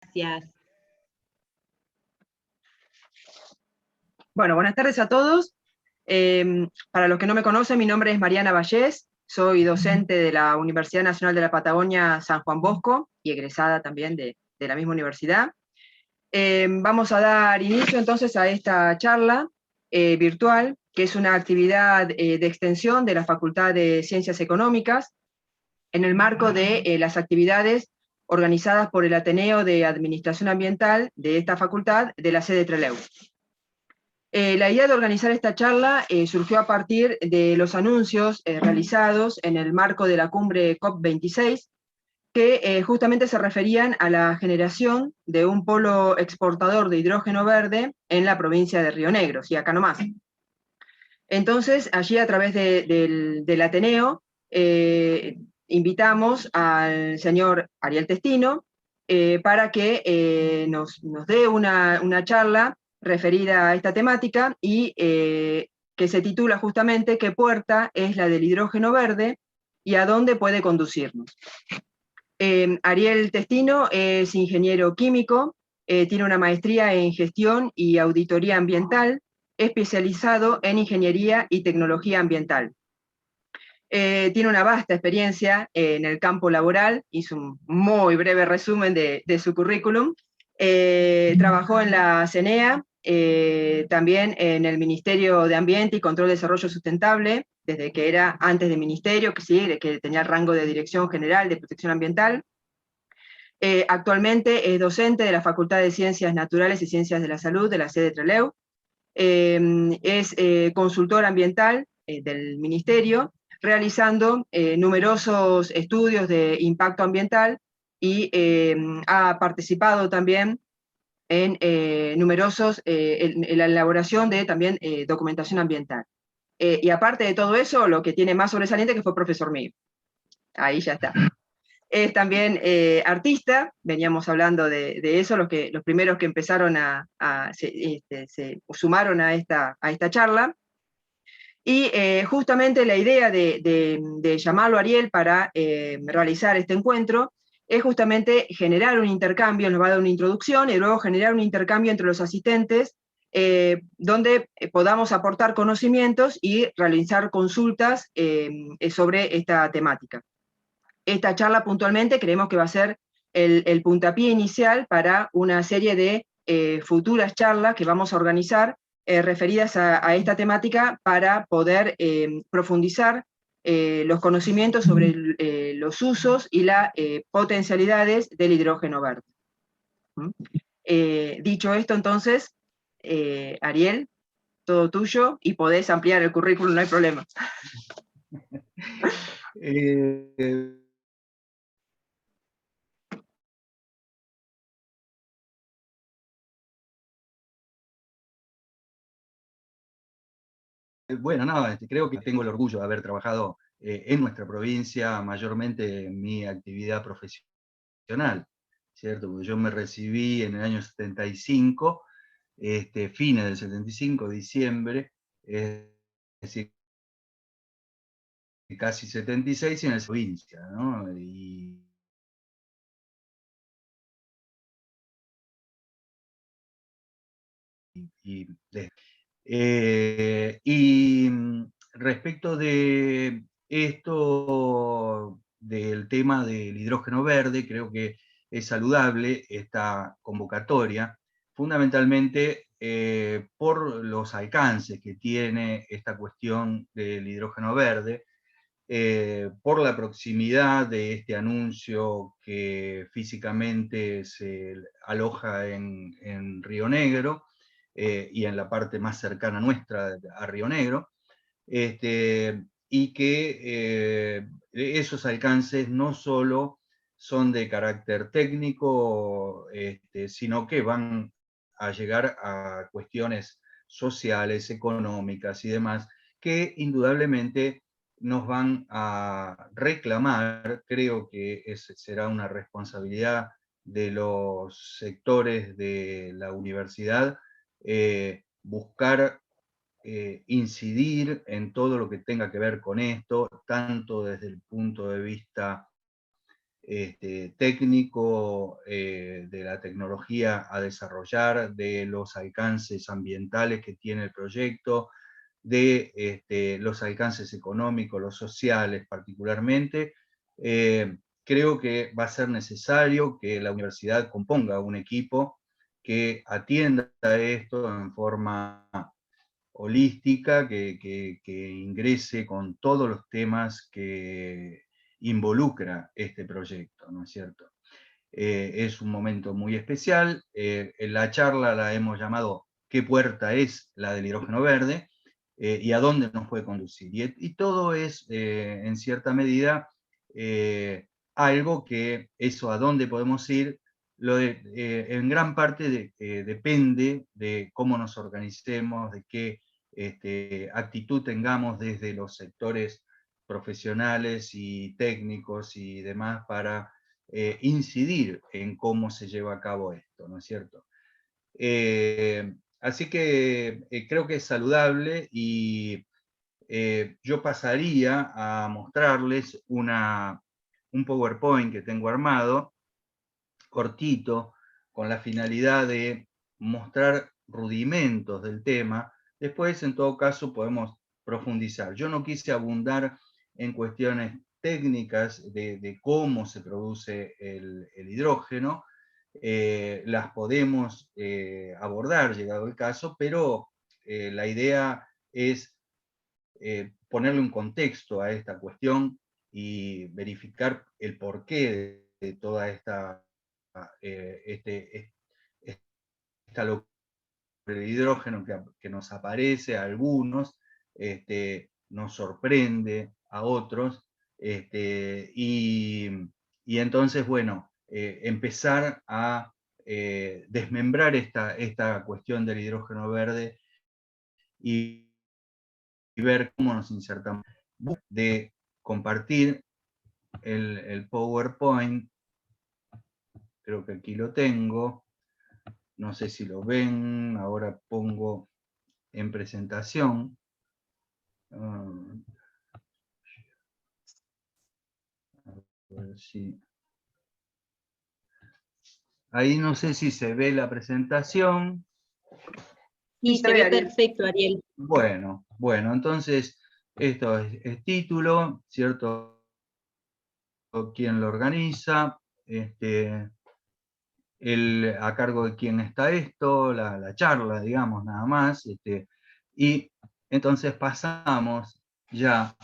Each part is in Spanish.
Gracias. Bueno, buenas tardes a todos. Para los que no me conocen, mi nombre es Mariana Vallés, soy docente de la Universidad Nacional de la Patagonia San Juan Bosco y egresada también de la misma universidad. Vamos a dar inicio entonces a esta charla virtual, que es una actividad de extensión de la Facultad de Ciencias Económicas en el marco de las actividades organizadas por el Ateneo de Administración Ambiental de esta facultad de la sede Trelew. La idea de organizar esta charla surgió a partir de los anuncios realizados en el marco de la cumbre COP26, que justamente se referían a la generación de un polo exportador de hidrógeno verde en la provincia de Río Negro, y acá nomás. Entonces, allí a través del Ateneo, invitamos al señor Ariel Testino para que nos dé una charla referida a esta temática y que se titula justamente ¿Qué puerta es la del hidrógeno verde y a dónde puede conducirnos? Ariel Testino es ingeniero químico, tiene una maestría en gestión y auditoría ambiental, especializado en ingeniería y tecnología ambiental. Tiene una vasta experiencia en el campo laboral, hizo un muy breve resumen de su currículum. Trabajó en la CENEA, también en el Ministerio de Ambiente y Control de Desarrollo Sustentable, desde que era antes de ministerio, que tenía el rango de Dirección General de Protección Ambiental. Actualmente es docente de la Facultad de Ciencias Naturales y Ciencias de la Salud de la sede Trelew. Es consultor ambiental del ministerio, realizando numerosos estudios de impacto ambiental y ha participado también en en la elaboración de también documentación ambiental. Y aparte de todo eso, lo que tiene más sobresaliente que fue profesor mío. Ahí ya está. Es también artista, veníamos hablando de eso, los primeros que empezaron se sumaron a esta charla. Y justamente la idea de llamarlo a Ariel para realizar este encuentro es justamente generar un intercambio, nos va a dar una introducción y luego generar un intercambio entre los asistentes donde podamos aportar conocimientos y realizar consultas sobre esta temática. Esta charla puntualmente creemos que va a ser el puntapié inicial para una serie de futuras charlas que vamos a organizar referidas a esta temática para poder profundizar los conocimientos sobre los usos y las potencialidades del hidrógeno verde. Dicho esto, entonces, Ariel, todo tuyo, y podés ampliar el currículum, no hay problema. Bueno, no, creo que tengo el orgullo de haber trabajado en nuestra provincia, mayormente en mi actividad profesional, ¿cierto? Porque yo me recibí en el año 75, fines del 75, diciembre, es decir, casi 76 en la provincia, ¿no? Y respecto de esto, del tema del hidrógeno verde, creo que es saludable esta convocatoria, fundamentalmente por los alcances que tiene esta cuestión del hidrógeno verde, por la proximidad de este anuncio que físicamente se aloja en Río Negro, y en la parte más cercana nuestra a Río Negro, y que esos alcances no solo son de carácter técnico, sino que van a llegar a cuestiones sociales, económicas y demás, que indudablemente nos van a reclamar. Creo que será una responsabilidad de los sectores de la universidad buscar incidir en todo lo que tenga que ver con esto, tanto desde el punto de vista técnico, de la tecnología a desarrollar, de los alcances ambientales que tiene el proyecto, de los alcances económicos, los sociales particularmente. Creo que va a ser necesario que la universidad componga un equipo que atienda esto en forma holística, que ingrese con todos los temas que involucra este proyecto, ¿no es cierto? Es un momento muy especial. En la charla la hemos llamado ¿qué puerta es la del hidrógeno verde? Y a dónde nos puede conducir. Y todo es, en cierta medida, algo que eso a dónde podemos ir, en gran parte depende de cómo nos organicemos, de qué actitud tengamos desde los sectores profesionales y técnicos y demás para incidir en cómo se lleva a cabo esto, ¿no es cierto? Así que creo que es saludable y yo pasaría a mostrarles un PowerPoint que tengo armado, cortito, con la finalidad de mostrar rudimentos del tema. Después, en todo caso, podemos profundizar. Yo no quise abundar en cuestiones técnicas de cómo se produce el hidrógeno. Las podemos abordar, llegado el caso, pero la idea es ponerle un contexto a esta cuestión y verificar el porqué de toda esta esta locura del hidrógeno que nos aparece a algunos, nos sorprende a otros, y entonces, bueno, empezar a desmembrar esta cuestión del hidrógeno verde y ver cómo nos insertamos. De compartir el PowerPoint, creo que aquí lo tengo, no sé si lo ven, ahora pongo en presentación. A ver si... Ahí no sé si se ve la presentación. Sí, se ve perfecto, Ariel. Bueno, entonces esto es título, ¿cierto? ¿Quién lo organiza? A cargo de quién está esto, la charla, digamos, nada más. Y entonces pasamos ya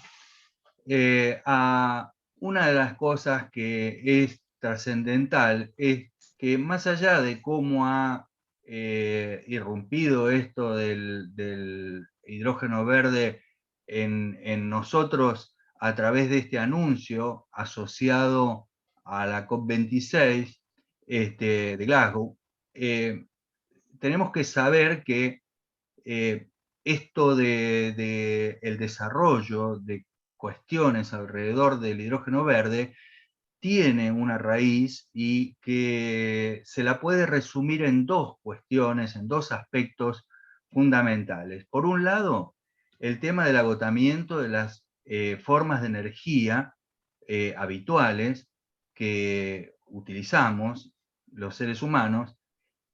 a una de las cosas que es trascendental, es que más allá de cómo ha irrumpido esto del hidrógeno verde en nosotros a través de este anuncio asociado a la COP26 de Glasgow, tenemos que saber que esto de el desarrollo de cuestiones alrededor del hidrógeno verde tiene una raíz y que se la puede resumir en dos cuestiones, en dos aspectos fundamentales. Por un lado, el tema del agotamiento de las formas de energía habituales que utilizamos los seres humanos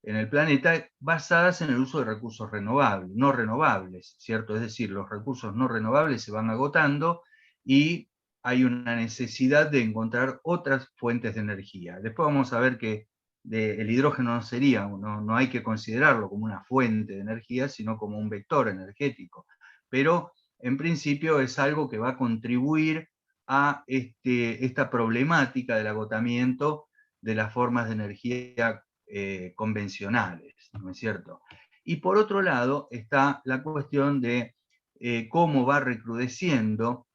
en el planeta, basadas en el uso de recursos renovables, no renovables, ¿cierto? Es decir, los recursos no renovables se van agotando y hay una necesidad de encontrar otras fuentes de energía. Después vamos a ver que el hidrógeno no sería, no hay que considerarlo como una fuente de energía, sino como un vector energético. Pero en principio es algo que va a contribuir a esta problemática del agotamiento de las formas de energía convencionales, ¿no es cierto? Y por otro lado está la cuestión de cómo va recrudeciendo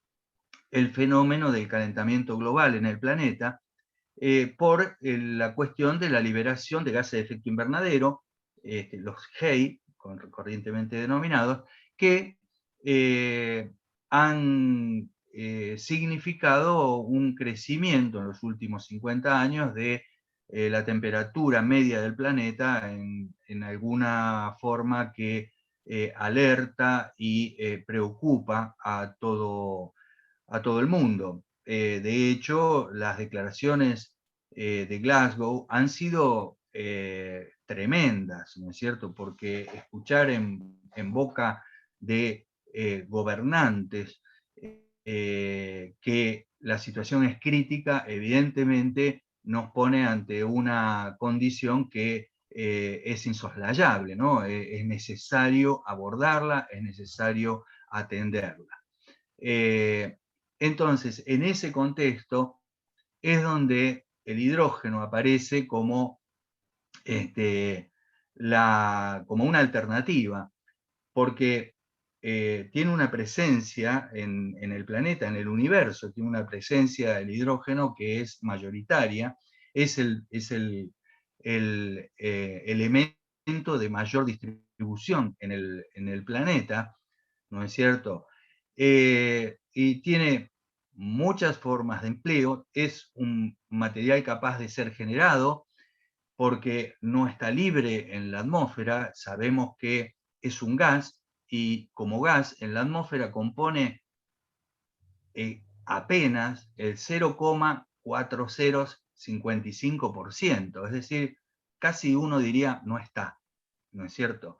el fenómeno del calentamiento global en el planeta por la cuestión de la liberación de gases de efecto invernadero, los GEI, corrientemente denominados, que han significado un crecimiento en los últimos 50 años de la temperatura media del planeta en alguna forma que alerta y preocupa a todo el mundo. de hecho, las declaraciones de Glasgow han sido tremendas, ¿no es cierto? Porque escuchar en boca de gobernantes que la situación es crítica, evidentemente nos pone ante una condición que es insoslayable, ¿no? Es necesario abordarla, es necesario atenderla. Entonces, en ese contexto es donde el hidrógeno aparece como, como una alternativa, porque tiene una presencia en el planeta, en el universo, tiene una presencia del hidrógeno que es mayoritaria, es el elemento de mayor distribución en el planeta, ¿no es cierto? Y tiene muchas formas de empleo, es un material capaz de ser generado porque no está libre en la atmósfera, sabemos que es un gas y como gas en la atmósfera compone apenas el 0,4055%, es decir, casi uno diría no está, ¿no es cierto?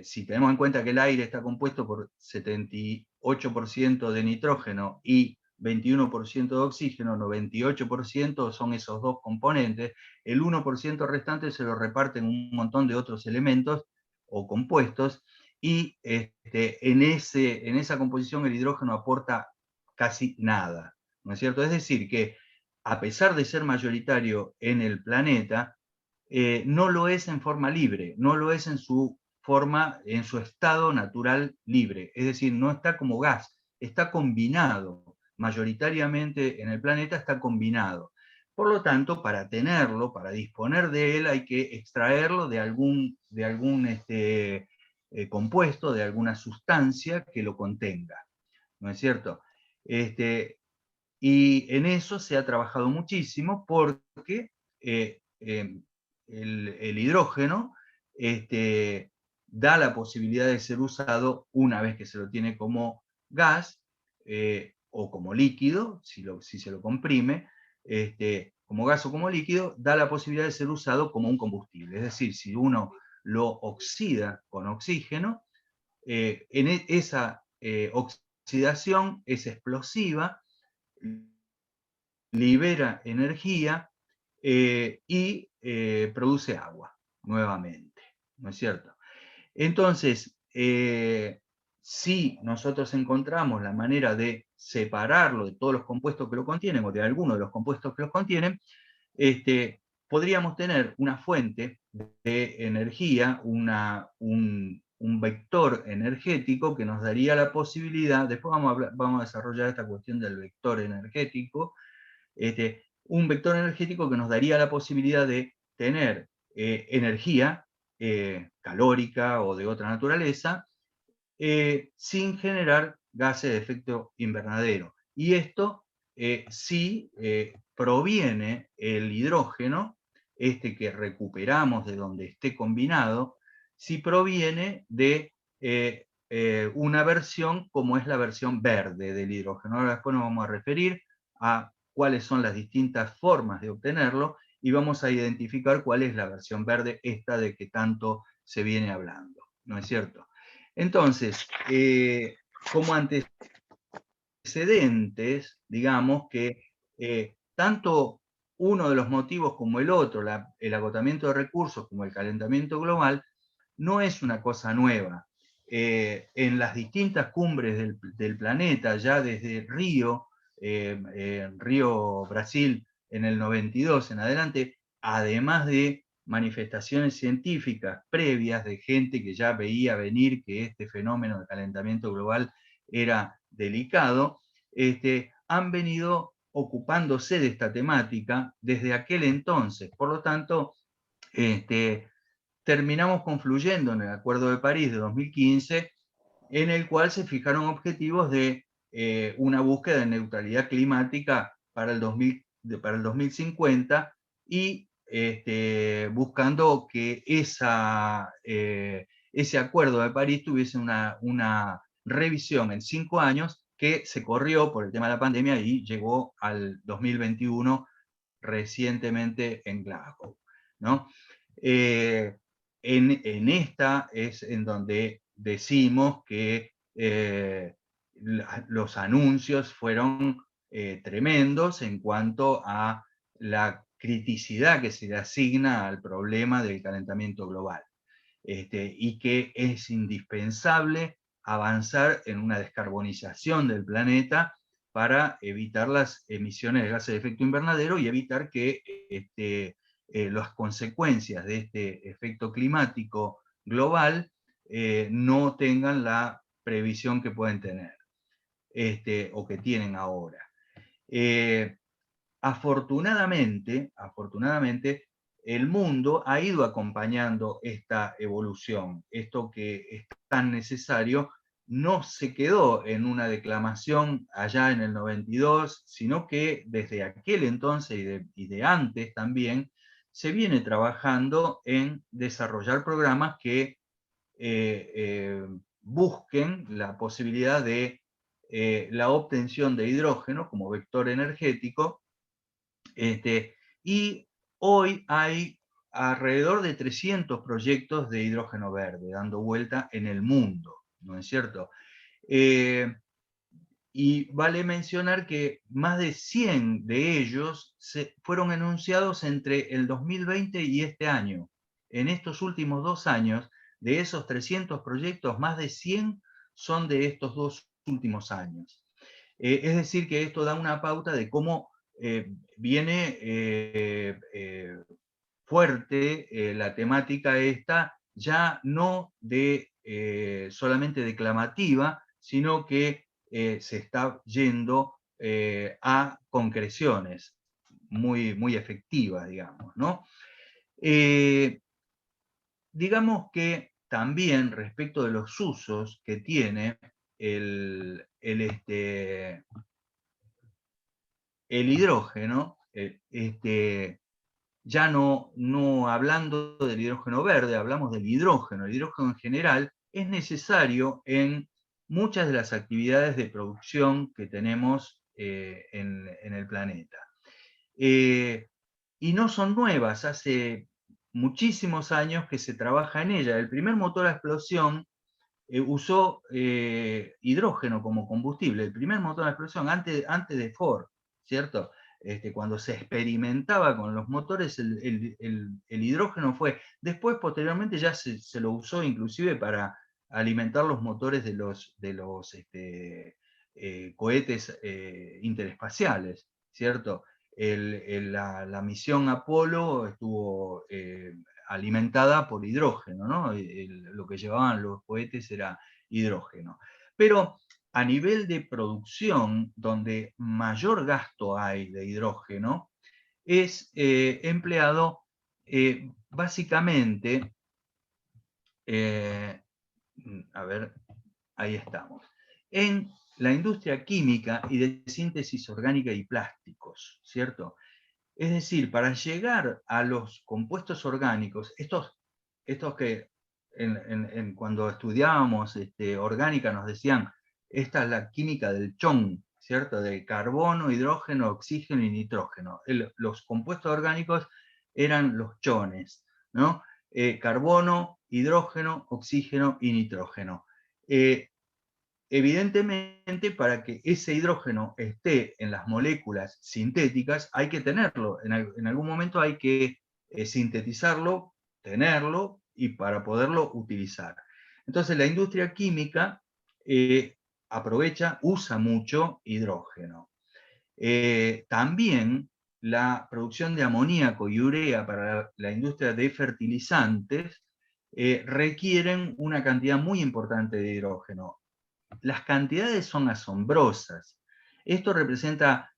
Si tenemos en cuenta que el aire está compuesto por 78% de nitrógeno y 21% de oxígeno, 98% son esos dos componentes, el 1% restante se lo reparten un montón de otros elementos o compuestos, y en esa composición el hidrógeno aporta casi nada, ¿no es cierto? Es decir, que a pesar de ser mayoritario en el planeta, no lo es en forma libre, no lo es en su forma, en su estado natural libre, es decir, no está como gas, está combinado, mayoritariamente en el planeta está combinado. Por lo tanto, para tenerlo, para disponer de él, hay que extraerlo de algún compuesto, de alguna sustancia que lo contenga, ¿no es cierto? Y en eso se ha trabajado muchísimo porque el hidrógeno da la posibilidad de ser usado una vez que se lo tiene como gas o como líquido, si se lo comprime, como gas o como líquido, da la posibilidad de ser usado como un combustible. Es decir, si uno lo oxida con oxígeno, esa oxidación es explosiva, libera energía y produce agua nuevamente, ¿no es cierto? Entonces, si nosotros encontramos la manera de separarlo de todos los compuestos que lo contienen, o de algunos de los compuestos que los contienen, podríamos tener una fuente de energía, un vector energético que nos daría la posibilidad, después vamos a desarrollar esta cuestión del vector energético, un vector energético que nos daría la posibilidad de tener energía calórica o de otra naturaleza, sin generar gases de efecto invernadero. Y esto sí proviene el hidrógeno, que recuperamos de donde esté combinado, sí proviene de una versión como es la versión verde del hidrógeno. Ahora después nos vamos a referir a cuáles son las distintas formas de obtenerlo y vamos a identificar cuál es la versión verde, esta de que tanto se viene hablando, ¿no es cierto? Entonces, como antecedentes, digamos que tanto uno de los motivos como el otro, el agotamiento de recursos como el calentamiento global, no es una cosa nueva. En las distintas cumbres del planeta, ya desde Río, Brasil, en el 92 en adelante, además de manifestaciones científicas previas de gente que ya veía venir que este fenómeno de calentamiento global era delicado, han venido ocupándose de esta temática desde aquel entonces. Por lo tanto, terminamos confluyendo en el Acuerdo de París de 2015, en el cual se fijaron objetivos de una búsqueda de neutralidad climática para el 2050 y buscando que ese Acuerdo de París tuviese una revisión en 5 años que se corrió por el tema de la pandemia y llegó al 2021 recientemente en Glasgow, ¿no? En esta es en donde decimos que los anuncios fueron tremendos en cuanto a la criticidad que se le asigna al problema del calentamiento global, y que es indispensable avanzar en una descarbonización del planeta para evitar las emisiones de gases de efecto invernadero y evitar que las consecuencias de este efecto climático global no tengan la previsión que pueden tener, o que tienen ahora. Afortunadamente, el mundo ha ido acompañando esta evolución. Esto que es tan necesario no se quedó en una declamación allá en el 92, sino que desde aquel entonces y de antes también se viene trabajando en desarrollar programas que busquen la posibilidad de la obtención de hidrógeno como vector energético, y hoy hay alrededor de 300 proyectos de hidrógeno verde dando vuelta en el mundo, ¿no es cierto? Y vale mencionar que más de 100 de ellos fueron anunciados entre el 2020 y este año. En estos últimos 2 años, de esos 300 proyectos, más de 100 son de estos 2 últimos años. Es decir, que esto da una pauta de cómo viene fuerte la temática esta, ya no solamente declamativa, sino que se está yendo a concreciones muy, muy efectivas, digamos, ¿no? Digamos que también respecto de los usos que tiene el hidrógeno, ya no hablando del hidrógeno verde, hablamos del hidrógeno. El hidrógeno en general es necesario en muchas de las actividades de producción que tenemos en el planeta. Y no son nuevas, hace muchísimos años que se trabaja en ella. El primer motor a explosión usó hidrógeno como combustible, el primer motor a explosión antes de Ford, ¿cierto? Cuando se experimentaba con los motores, el hidrógeno fue. Después, posteriormente, ya se lo usó inclusive para alimentar los motores de los cohetes interespaciales, ¿cierto? La misión Apolo estuvo alimentada por hidrógeno, ¿no? Lo que llevaban los cohetes era hidrógeno. Pero a nivel de producción, donde mayor gasto hay de hidrógeno, es empleado básicamente, a ver, ahí estamos, en la industria química y de síntesis orgánica y plásticos, ¿cierto? Es decir, para llegar a los compuestos orgánicos, estos que cuando estudiábamos orgánica nos decían, esta es la química del chon, ¿cierto? De carbono, hidrógeno, oxígeno y nitrógeno. Los compuestos orgánicos eran los chones, ¿no? Carbono, hidrógeno, oxígeno y nitrógeno. Evidentemente, para que ese hidrógeno esté en las moléculas sintéticas, hay que tenerlo. En algún momento hay que sintetizarlo, tenerlo, y para poderlo utilizar. Entonces, la industria química usa mucho hidrógeno. También la producción de amoníaco y urea para la industria de fertilizantes requieren una cantidad muy importante de hidrógeno. Las cantidades son asombrosas. Esto representa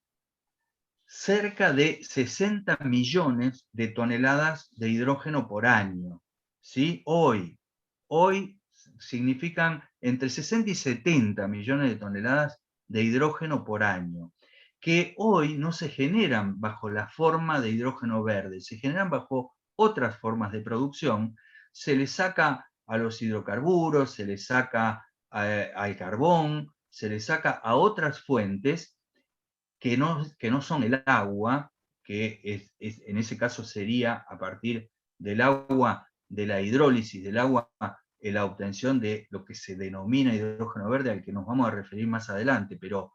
cerca de 60 millones de toneladas de hidrógeno por año. ¿Sí? Hoy significan entre 60 y 70 millones de toneladas de hidrógeno por año, que hoy no se generan bajo la forma de hidrógeno verde, se generan bajo otras formas de producción. Se le saca a los hidrocarburos, se le saca al carbón, se le saca a otras fuentes que no son el agua, que en ese caso sería a partir del agua, de la hidrólisis del agua, la obtención de lo que se denomina hidrógeno verde, al que nos vamos a referir más adelante, pero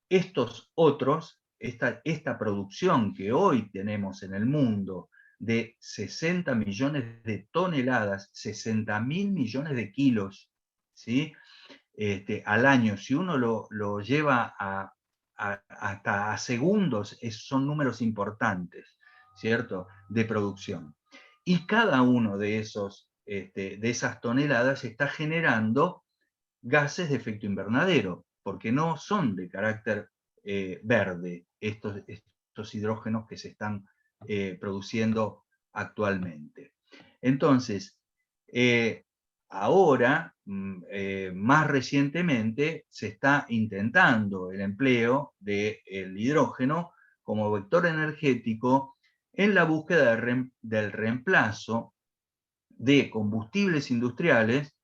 estos otros, esta producción que hoy tenemos en el mundo de 60 millones de toneladas, 60.000 millones de kilos, ¿sí? Al año, si uno lo lleva hasta a segundos, son números importantes, ¿cierto?, de producción. Y cada uno de esas toneladas está generando gases de efecto invernadero, porque no son de carácter verde estos hidrógenos que se están produciendo actualmente. Entonces, ahora, más recientemente, se está intentando el empleo del hidrógeno como vector energético en la búsqueda del reemplazo de combustibles industriales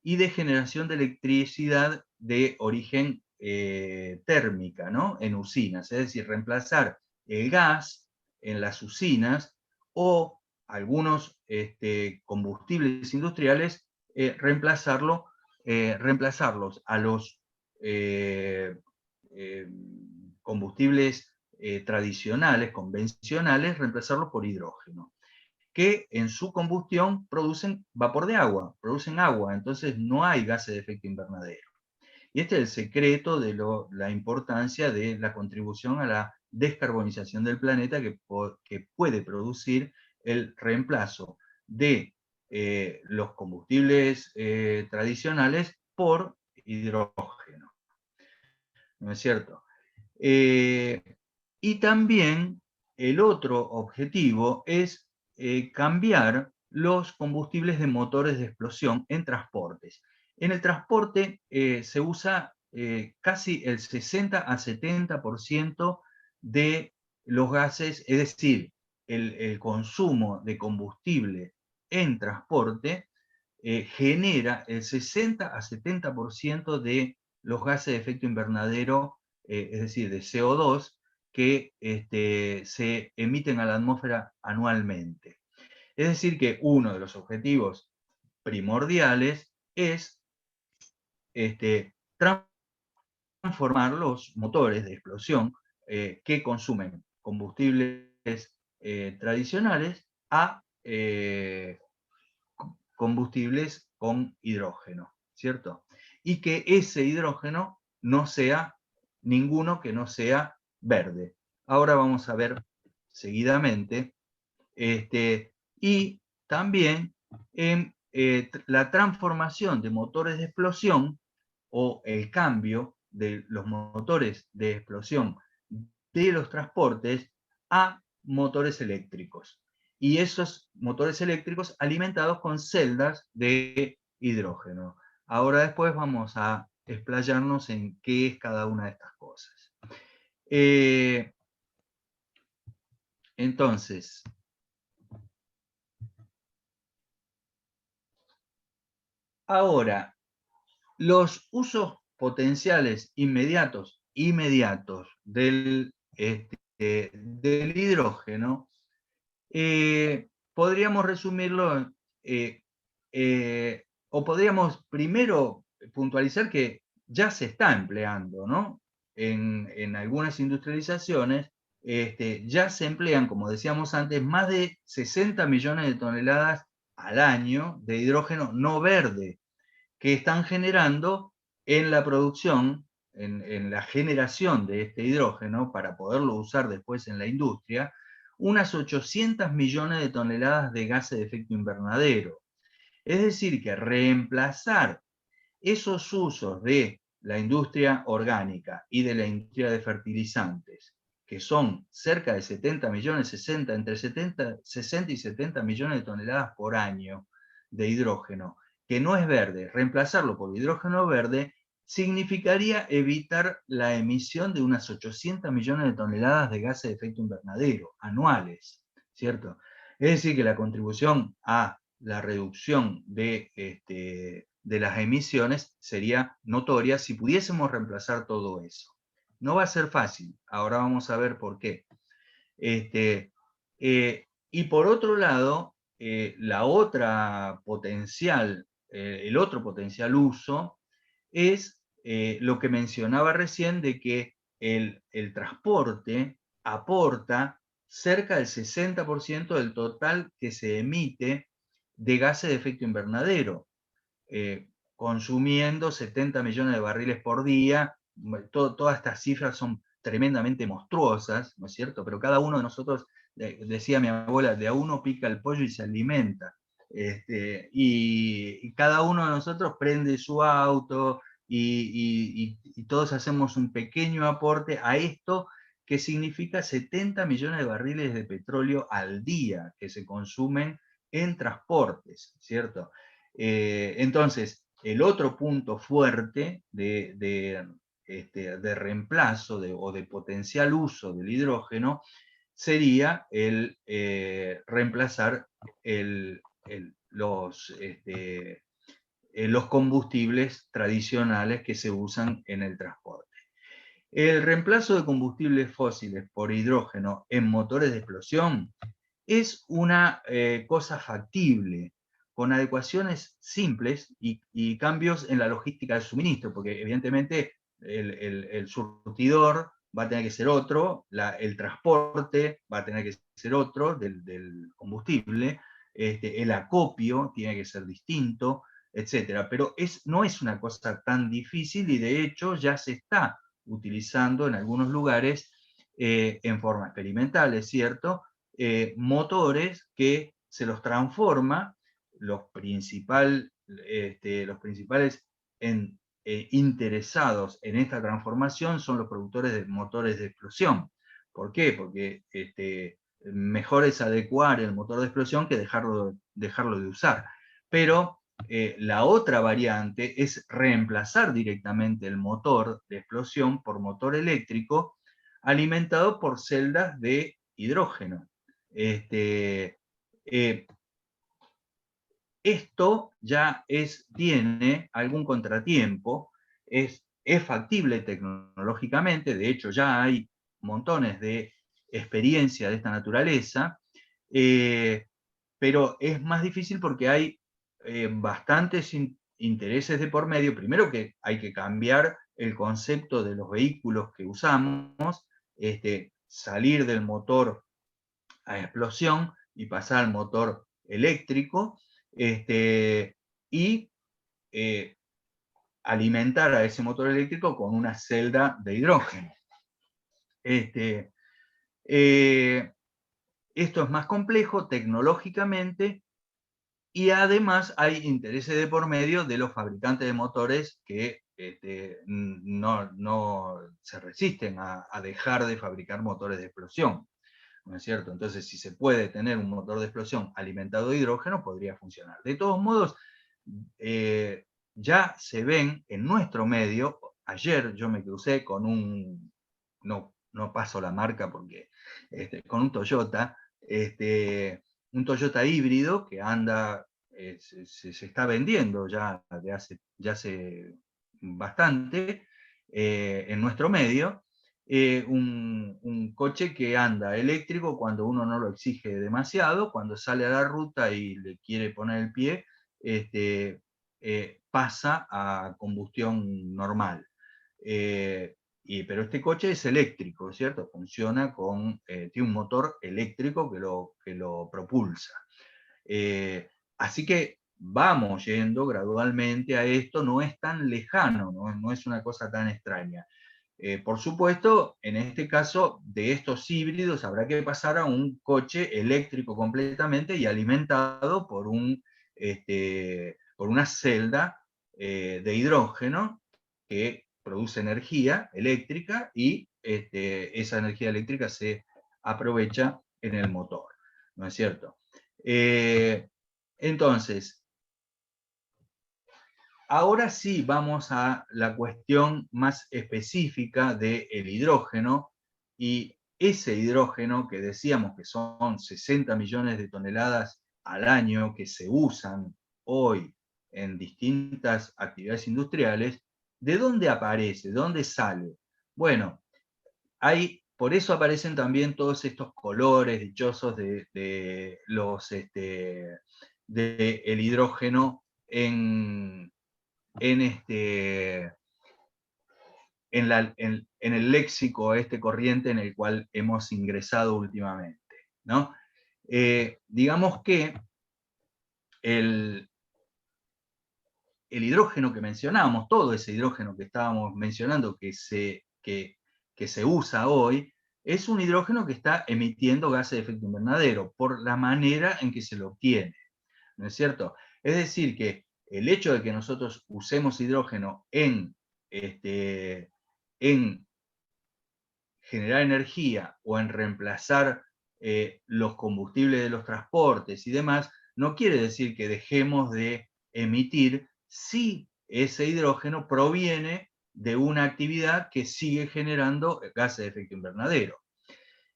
y de generación de electricidad de origen térmica, ¿no?, en usinas, es decir, reemplazar el gas en las usinas o algunos combustibles industriales, reemplazarlos a los combustibles tradicionales, convencionales, reemplazarlos por hidrógeno, que en su combustión producen vapor de agua, producen agua, entonces no hay gases de efecto invernadero. Y este es el secreto de la importancia de la contribución a la descarbonización del planeta que puede producir el reemplazo de los combustibles tradicionales por hidrógeno. ¿No es cierto? Y también el otro objetivo es cambiar los combustibles de motores de explosión en transportes. En el transporte se usa casi el 60 a 70% de los gases, es decir, el consumo de combustible en transporte genera el 60 a 70% de los gases de efecto invernadero, es decir, de CO2, que se emiten a la atmósfera anualmente. Es decir, que uno de los objetivos primordiales es transformar los motores de explosión que consumen combustibles tradicionales a combustibles con hidrógeno, ¿cierto? Y que ese hidrógeno no sea ninguno que no sea verde. Ahora vamos a ver seguidamente. Y también en la transformación de motores de explosión o el cambio de los motores de explosión de los transportes a motores eléctricos. Y esos motores eléctricos alimentados con celdas de hidrógeno. Ahora después vamos a explayarnos en qué es cada una de estas cosas. Entonces, ahora, los usos potenciales inmediatos del hidrógeno, podríamos resumirlo, o podríamos primero puntualizar que ya se está empleando, ¿no? En algunas industrializaciones ya se emplean, como decíamos antes, más de 60 millones de toneladas al año de hidrógeno no verde, que están generando en la producción, en la generación de este hidrógeno, para poderlo usar después en la industria, unas 800 millones de toneladas de gases de efecto invernadero. Es decir, que reemplazar esos usos de la industria orgánica y de la industria de fertilizantes, que son cerca de 70 millones, entre 60 y 70 millones de toneladas por año de hidrógeno, que no es verde, reemplazarlo por hidrógeno verde significaría evitar la emisión de unas 800 millones de toneladas de gases de efecto invernadero anuales, ¿cierto? Es decir, que la contribución a la reducción de de las emisiones sería notoria si pudiésemos reemplazar todo eso. No va a ser fácil, ahora vamos a ver por qué. Y por otro lado, el otro potencial uso es lo que mencionaba recién de que el transporte aporta cerca del 60% del total que se emite de gases de efecto invernadero, consumiendo 70 millones de barriles por día. Todas estas cifras son tremendamente monstruosas, ¿no es cierto? Pero cada uno de nosotros, decía mi abuela, de a uno pica el pollo y se alimenta. Y cada uno de nosotros prende su auto y todos hacemos un pequeño aporte a esto, que significa 70 millones de barriles de petróleo al día que se consumen en transportes, ¿cierto? Entonces, el otro punto fuerte de reemplazo o de potencial uso del hidrógeno sería el reemplazar los combustibles tradicionales que se usan en el transporte. El reemplazo de combustibles fósiles por hidrógeno en motores de explosión es una cosa factible, con adecuaciones simples y cambios en la logística del suministro, porque evidentemente el surtidor va a tener que ser otro, el transporte va a tener que ser otro del combustible, el acopio tiene que ser distinto, etc. Pero no es una cosa tan difícil, y de hecho ya se está utilizando en algunos lugares en forma experimental, es cierto, motores que se los transforma. Los principales interesados en esta transformación son los productores de motores de explosión. ¿Por qué? Porque mejor es adecuar el motor de explosión que dejarlo de usar. Pero la otra variante es reemplazar directamente el motor de explosión por motor eléctrico alimentado por celdas de hidrógeno. Esto ya tiene algún contratiempo, es factible tecnológicamente, de hecho ya hay montones de experiencia de esta naturaleza, pero es más difícil porque hay bastantes intereses de por medio. Primero, que hay que cambiar el concepto de los vehículos que usamos, salir del motor a explosión y pasar al motor eléctrico, y alimentar a ese motor eléctrico con una celda de hidrógeno. Esto es más complejo tecnológicamente, y además hay intereses de por medio de los fabricantes de motores que no se resisten a dejar de fabricar motores de explosión, ¿no es cierto? Entonces, si se puede tener un motor de explosión alimentado de hidrógeno, podría funcionar. De todos modos, ya se ven en nuestro medio. Ayer yo me crucé con no paso la marca porque, con un Toyota, un Toyota híbrido que anda, se está vendiendo ya hace bastante en nuestro medio. Un coche que anda eléctrico cuando uno no lo exige demasiado. Cuando sale a la ruta y le quiere poner el pie, pasa a combustión normal. Pero este coche es eléctrico, ¿cierto? Funciona tiene un motor eléctrico que lo propulsa. Así que vamos yendo gradualmente a esto, no es tan lejano, no es una cosa tan extraña. Por supuesto, en este caso, de estos híbridos habrá que pasar a un coche eléctrico completamente y alimentado por una celda de hidrógeno que produce energía eléctrica, y esa energía eléctrica se aprovecha en el motor, ¿no es cierto? Entonces, ahora sí vamos a la cuestión más específica del hidrógeno, y ese hidrógeno que decíamos que son 60 millones de toneladas al año que se usan hoy en distintas actividades industriales, ¿de dónde aparece? ¿De dónde sale? Bueno, por eso aparecen también todos estos colores dichosos de el hidrógeno en el léxico corriente en el cual hemos ingresado últimamente, ¿no? Digamos que el hidrógeno que mencionábamos, todo ese hidrógeno que estábamos mencionando que se usa hoy, es un hidrógeno que está emitiendo gases de efecto invernadero por la manera en que se lo obtiene, ¿no es cierto? Es decir, que el hecho de que nosotros usemos hidrógeno en generar energía o en reemplazar los combustibles de los transportes y demás, no quiere decir que dejemos de emitir si ese hidrógeno proviene de una actividad que sigue generando gases de efecto invernadero.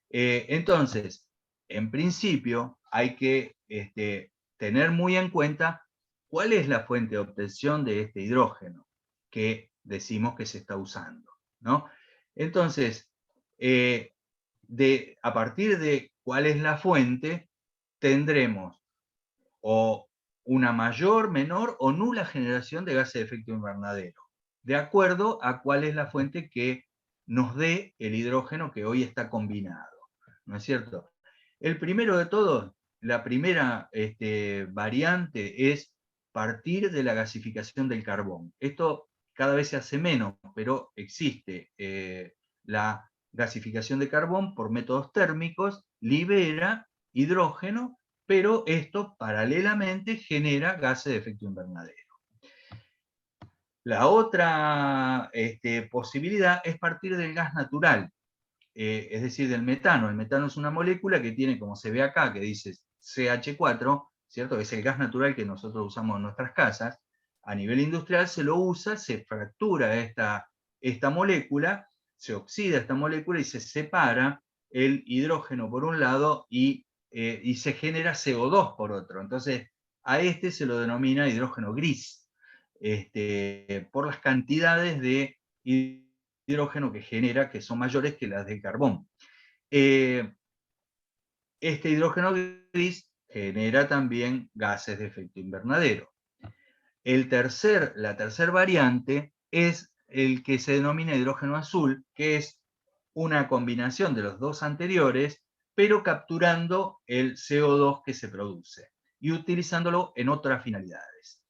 Entonces, en principio, hay que tener muy en cuenta cuál es la fuente de obtención de este hidrógeno que decimos que se está usando, ¿no? Entonces, a partir de cuál es la fuente, tendremos o una mayor, menor o nula generación de gases de efecto invernadero, de acuerdo a cuál es la fuente que nos dé el hidrógeno que hoy está combinado, ¿no es cierto? El primero de todos, la primera variante es partir de la gasificación del carbón. Esto cada vez se hace menos, pero existe. La gasificación de carbón por métodos térmicos libera hidrógeno, pero esto paralelamente genera gases de efecto invernadero. La otra posibilidad es partir del gas natural, es decir, del metano. El metano es una molécula que tiene, como se ve acá, que dice CH4, ¿cierto? Que es el gas natural que nosotros usamos en nuestras casas. A nivel industrial se lo usa, se fractura esta molécula, se oxida esta molécula y se separa el hidrógeno por un lado y se genera CO2 por otro. Entonces, a se lo denomina hidrógeno gris, por las cantidades de hidrógeno que genera, que son mayores que las del carbón. Este hidrógeno gris genera también gases de efecto invernadero. La tercera variante es el que se denomina hidrógeno azul, que es una combinación de los dos anteriores, pero capturando el CO2 que se produce y utilizándolo en otras finalidades.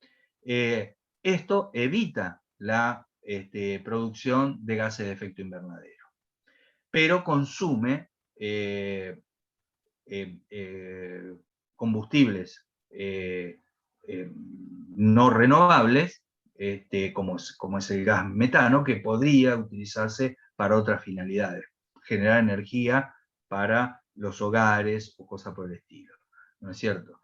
Esto evita la producción de gases de efecto invernadero, pero consume combustibles no renovables, como es el gas metano, que podría utilizarse para otras finalidades, generar energía para los hogares o cosas por el estilo, ¿no es cierto?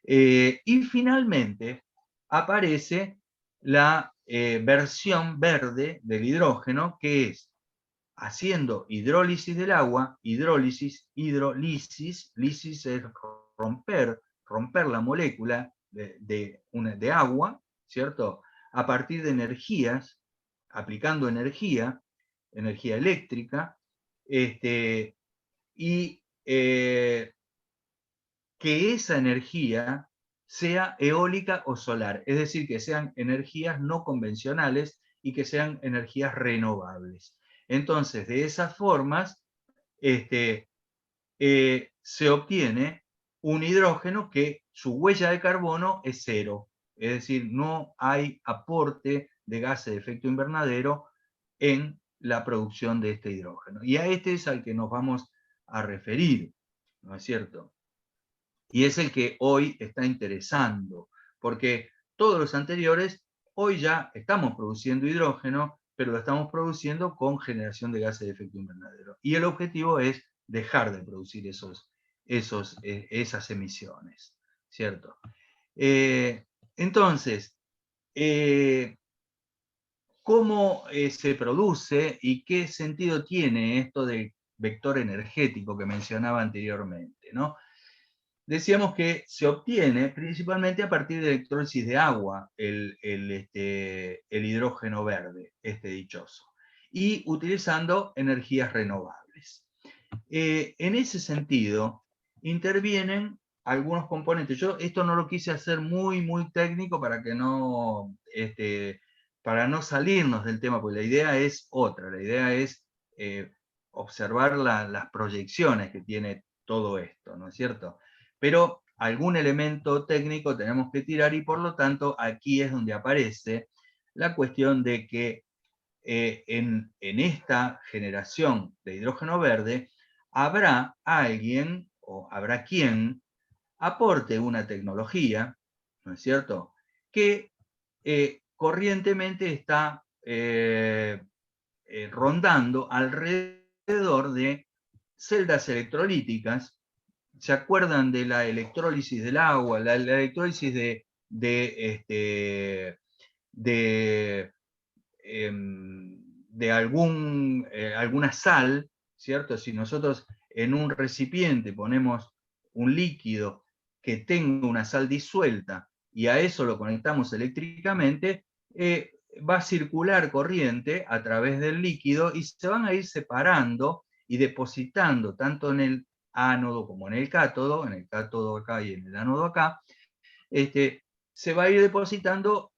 Y finalmente aparece la versión verde del hidrógeno, que es haciendo hidrólisis del agua, hidrólisis, lisis es romper la molécula de agua, ¿cierto? A partir de energías, aplicando energía eléctrica, y que esa energía sea eólica o solar, es decir, que sean energías no convencionales y que sean energías renovables. Entonces, de esas formas, se obtiene un hidrógeno que su huella de carbono es cero, es decir, no hay aporte de gases de efecto invernadero en la producción de este hidrógeno. Y a es al que nos vamos a referir, ¿no es cierto? Y es el que hoy está interesando, porque todos los anteriores, hoy ya estamos produciendo hidrógeno, pero lo estamos produciendo con generación de gases de efecto invernadero. Y el objetivo es dejar de producir esas emisiones, ¿cierto? Entonces, ¿cómo se produce y qué sentido tiene esto del vector energético que mencionaba anteriormente, ¿no? decíamos que se obtiene principalmente a partir de electrólisis de agua el hidrógeno verde, dichoso, y utilizando energías renovables. En ese sentido, intervienen algunos componentes. Yo esto no lo quise hacer muy técnico para que no, para no salirnos del tema, porque la idea es otra, la idea es observar las proyecciones que tiene todo esto, ¿no es cierto? Pero algún elemento técnico tenemos que tirar y por lo tanto aquí es donde aparece la cuestión de que en esta generación de hidrógeno verde habrá alguien o habrá quien aporte una tecnología, ¿no es cierto?, que corrientemente está rondando alrededor de celdas electrolíticas. ¿Se acuerdan de la electrólisis del agua, la electrólisis de alguna sal, ¿cierto? Si nosotros en un recipiente ponemos un líquido que tenga una sal disuelta y a eso lo conectamos eléctricamente, va a circular corriente a través del líquido y se van a ir separando y depositando tanto en el ánodo como en el cátodo acá y en el ánodo acá, se va a ir depositando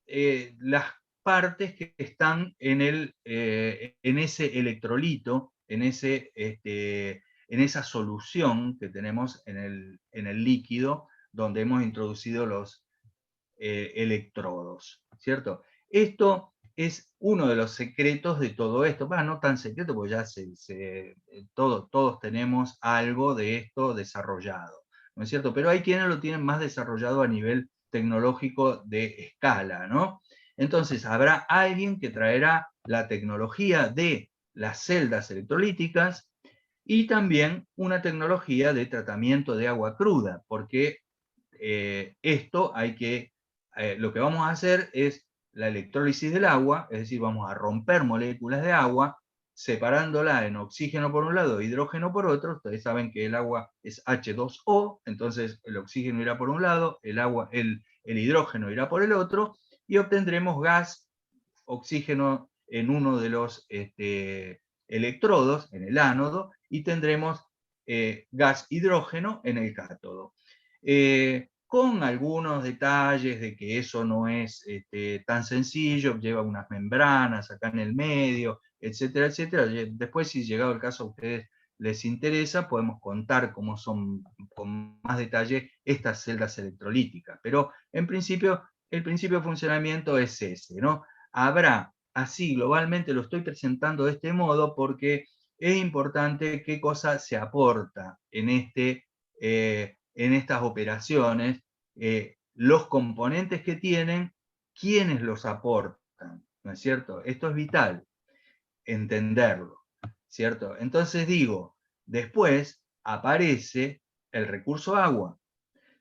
las partes que están en ese electrolito, en esa solución que tenemos en el líquido donde hemos introducido los electrodos, ¿cierto? Esto es uno de los secretos de todo esto. Bueno, no tan secreto, porque ya todos tenemos algo de esto desarrollado, ¿no es cierto? Pero hay quienes lo tienen más desarrollado a nivel tecnológico de escala, ¿no? Entonces, habrá alguien que traerá la tecnología de las celdas electrolíticas y también una tecnología de tratamiento de agua cruda, porque esto lo que vamos a hacer es la electrólisis del agua, es decir, vamos a romper moléculas de agua, separándola en oxígeno por un lado e hidrógeno por otro. Ustedes saben que el agua es H2O, entonces el oxígeno irá por un lado, el hidrógeno irá por el otro, y obtendremos gas, oxígeno en uno de los electrodos, en el ánodo, y tendremos gas hidrógeno en el cátodo. Con algunos detalles de que eso no es tan sencillo, lleva unas membranas acá en el medio, etcétera, etcétera. Después, si llegado el caso a ustedes les interesa, podemos contar cómo son con más detalle estas celdas electrolíticas. Pero en principio, el principio de funcionamiento es ese, ¿no? Habrá, así globalmente lo estoy presentando de este modo porque es importante qué cosa se aporta en estas operaciones, los componentes que tienen, quiénes los aportan, ¿no es cierto? Esto es vital, entenderlo, ¿cierto? Entonces digo, después aparece el recurso agua,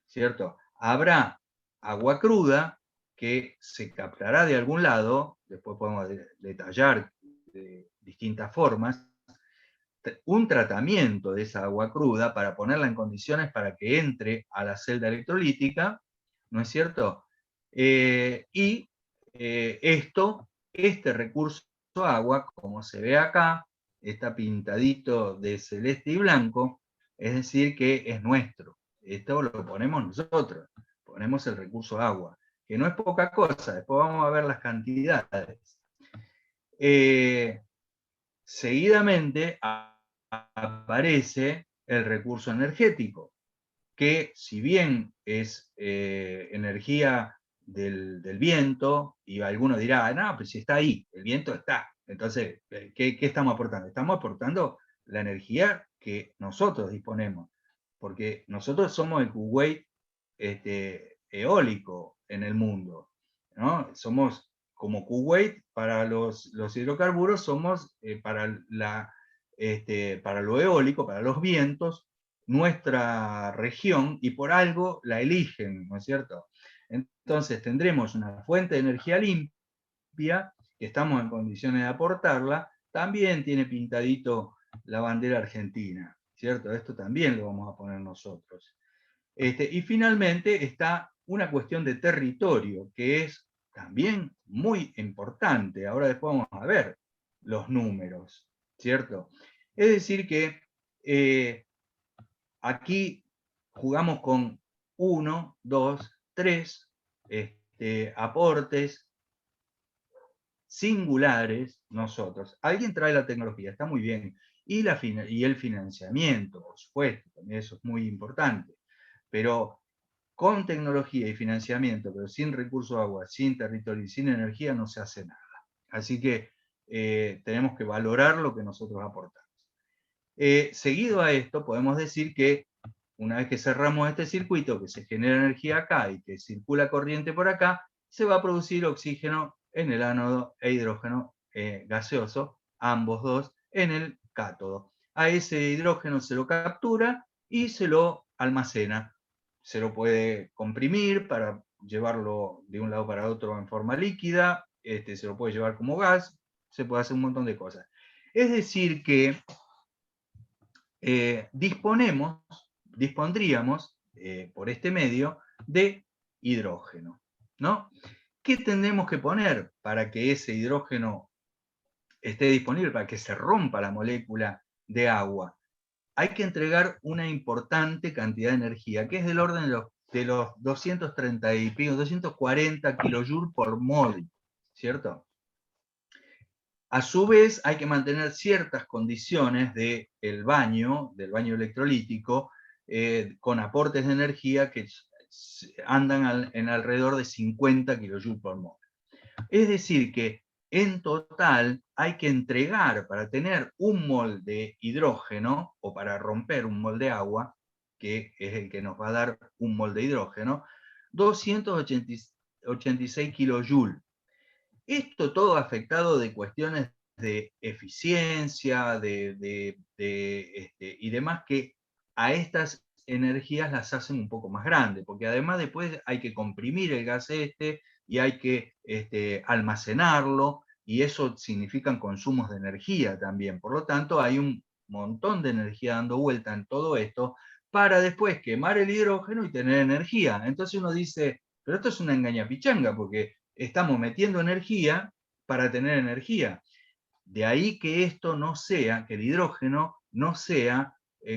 ¿cierto? Habrá agua cruda que se captará de algún lado, después podemos detallar de distintas formas, un tratamiento de esa agua cruda para ponerla en condiciones para que entre a la celda electrolítica, ¿no es cierto? Este recurso agua, como se ve acá, está pintadito de celeste y blanco, es decir, que es nuestro. Esto lo ponemos nosotros, ponemos el recurso agua, que no es poca cosa, después vamos a ver las cantidades. Seguidamente aparece el recurso energético, que si bien es energía del viento, y alguno dirá, no, pues si está ahí, el viento está. Entonces, ¿qué estamos aportando? Estamos aportando la energía que nosotros disponemos, porque nosotros somos el Kuwait eólico en el mundo, ¿no? Somos como Kuwait para los hidrocarburos, somos para lo eólico, para los vientos, nuestra región, y por algo la eligen, ¿no es cierto? Entonces tendremos una fuente de energía limpia, que estamos en condiciones de aportarla. También tiene pintadito la bandera argentina, ¿cierto? Esto también lo vamos a poner nosotros. Y finalmente está una cuestión de territorio, que es también muy importante. Ahora después vamos a ver los números, ¿cierto? Es decir que aquí jugamos con 1, 2, 3 aportes singulares nosotros. Alguien trae la tecnología, está muy bien. Y el financiamiento, por supuesto, también eso es muy importante. Pero con tecnología y financiamiento, pero sin recursos de agua, sin territorio y sin energía, no se hace nada. Así que tenemos que valorar lo que nosotros aportamos. Seguido a esto, podemos decir que una vez que cerramos este circuito, que se genera energía acá y que circula corriente por acá, se va a producir oxígeno en el ánodo e hidrógeno gaseoso, ambos dos, en el cátodo. A ese hidrógeno se lo captura y se lo almacena. Se lo puede comprimir para llevarlo de un lado para otro en forma líquida, se lo puede llevar como gas, se puede hacer un montón de cosas. Es decir que dispondríamos por este medio de hidrógeno, ¿no? ¿Qué tendremos que poner para que ese hidrógeno esté disponible, para que se rompa la molécula de agua? Hay que entregar una importante cantidad de energía, que es del orden de los 230 y pico, 240 kilojoules por mol, ¿cierto? A su vez, hay que mantener ciertas condiciones del baño electrolítico, con aportes de energía que andan en alrededor de 50 kilojoules por mol. Es decir que en total hay que entregar, para tener un mol de hidrógeno, o para romper un mol de agua, que es el que nos va a dar un mol de hidrógeno, 286 kilojoules. Esto todo afectado de cuestiones de eficiencia y demás, que a estas energías las hacen un poco más grandes, porque además después hay que comprimir el gas y hay que almacenarlo, y eso significan consumos de energía también. Por lo tanto, hay un montón de energía dando vuelta en todo esto para después quemar el hidrógeno y tener energía. Entonces uno dice, pero esto es una engañapichanga, porque estamos metiendo energía para tener energía. De ahí que esto no sea, que el hidrógeno no sea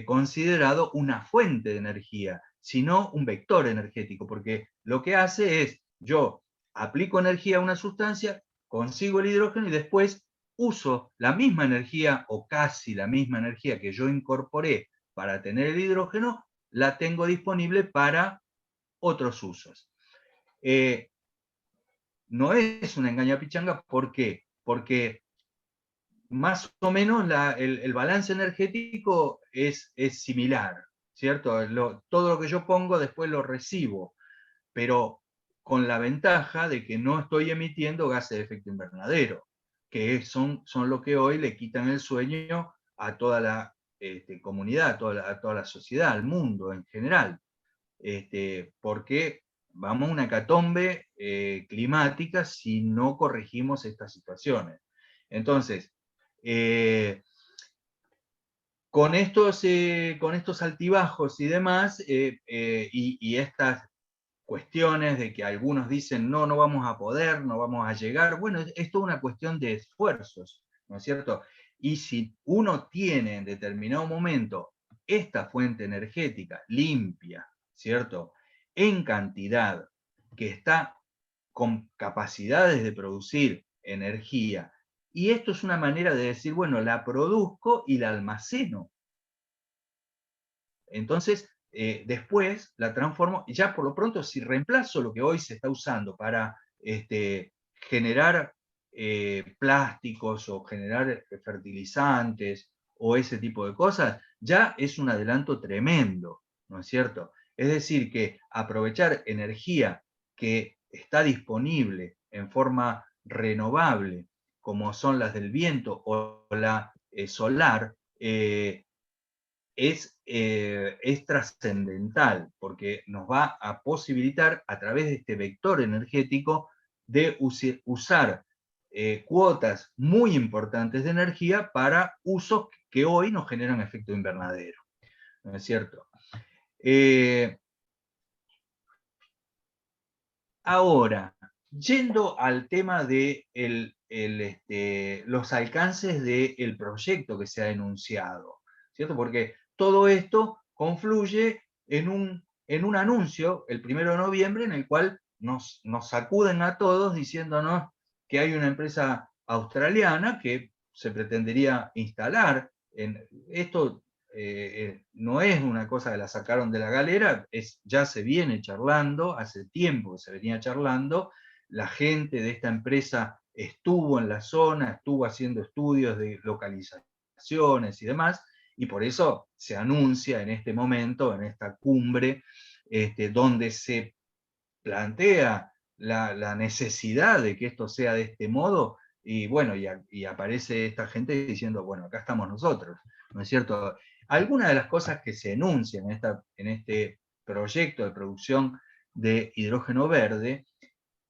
considerado una fuente de energía, sino un vector energético, porque lo que hace es, yo aplico energía a una sustancia, consigo el hidrógeno y después uso la misma energía, o casi la misma energía que yo incorporé para tener el hidrógeno, la tengo disponible para otros usos. No es una engañapichanga, ¿por qué? Porque más o menos el balance energético es similar, ¿cierto? Todo lo que yo pongo después lo recibo, pero con la ventaja de que no estoy emitiendo gases de efecto invernadero, que son lo que hoy le quitan el sueño a toda la comunidad, a toda la sociedad, al mundo en general, porque vamos a una hecatombe climática si no corregimos estas situaciones. Entonces, con estos altibajos y demás, y estas cuestiones de que algunos dicen no vamos a poder, no vamos a llegar, bueno, es toda una cuestión de esfuerzos, ¿no es cierto? Y si uno tiene en determinado momento esta fuente energética limpia, ¿cierto? En cantidad, que está con capacidades de producir energía, y esto es una manera de decir, bueno, la produzco y la almaceno. Entonces, después la transformo, y ya por lo pronto, si reemplazo lo que hoy se está usando para generar plásticos o generar fertilizantes o ese tipo de cosas, ya es un adelanto tremendo, ¿no es cierto? Es decir, que aprovechar energía que está disponible en forma renovable, como son las del viento o la solar, es trascendental, porque nos va a posibilitar, a través de este vector energético, de usar cuotas muy importantes de energía para usos que hoy nos generan efecto invernadero, ¿no es cierto? Ahora, yendo al tema de los alcances del proyecto que se ha enunciado, ¿cierto? Porque todo esto confluye en un anuncio, el 1 de noviembre, en el cual nos sacuden a todos diciéndonos que hay una empresa australiana que se pretendería instalar. Esto no es una cosa que la sacaron de la galera, ya se viene charlando, hace tiempo que se venía charlando, la gente de esta empresa estuvo en la zona, estuvo haciendo estudios de localizaciones y demás, y por eso se anuncia en este momento, en esta cumbre, donde se plantea la necesidad de que esto sea de este modo, y bueno, y aparece esta gente diciendo, bueno, acá estamos nosotros, ¿no es cierto? Algunas de las cosas que se enuncian en este proyecto de producción de hidrógeno verde,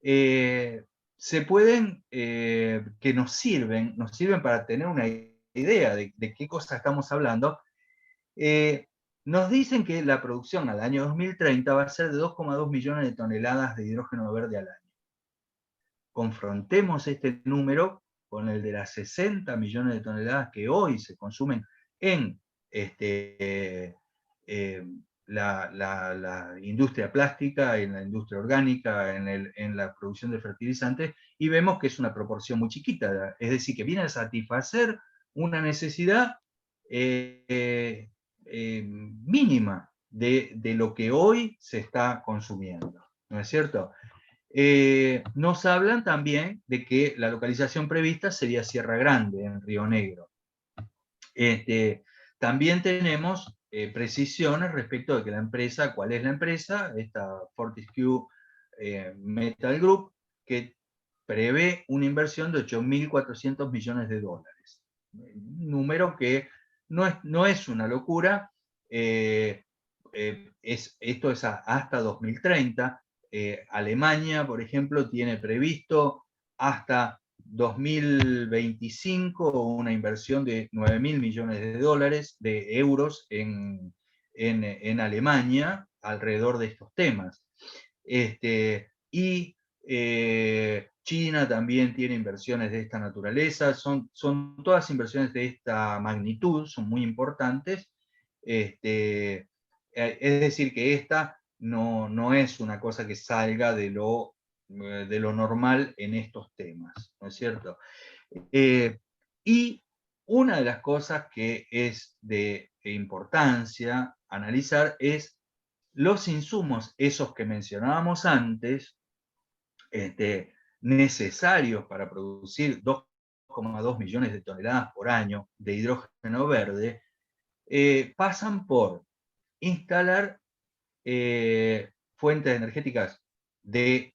se pueden, que nos sirven para tener una idea de qué cosa estamos hablando. Nos dicen que la producción al año 2030 va a ser de 2,2 millones de toneladas de hidrógeno verde al año. Confrontemos este número con el de las 60 millones de toneladas que hoy se consumen en la industria plástica, en la industria orgánica, en la producción de fertilizantes, y vemos que es una proporción muy chiquita, es decir, que viene a satisfacer una necesidad mínima de lo que hoy se está consumiendo, ¿no es cierto? Nos hablan también de que la localización prevista sería Sierra Grande, en Río Negro. También tenemos precisiones respecto de que la empresa, ¿cuál es la empresa? Esta Fortescue Metal Group, que prevé una inversión de 8.400 millones de dólares. Un número que no es una locura, esto es hasta 2030. Alemania, por ejemplo, tiene previsto hasta 2025 una inversión de 9.000 millones de dólares, de euros, en Alemania alrededor de estos temas. China también tiene inversiones de esta naturaleza, son todas inversiones de esta magnitud, son muy importantes. Es decir, que esta no es una cosa que salga de lo normal en estos temas, ¿no es cierto? Y una de las cosas que es de importancia analizar es los insumos, esos que mencionábamos antes, necesarios para producir 2,2 millones de toneladas por año de hidrógeno verde, pasan por instalar fuentes energéticas de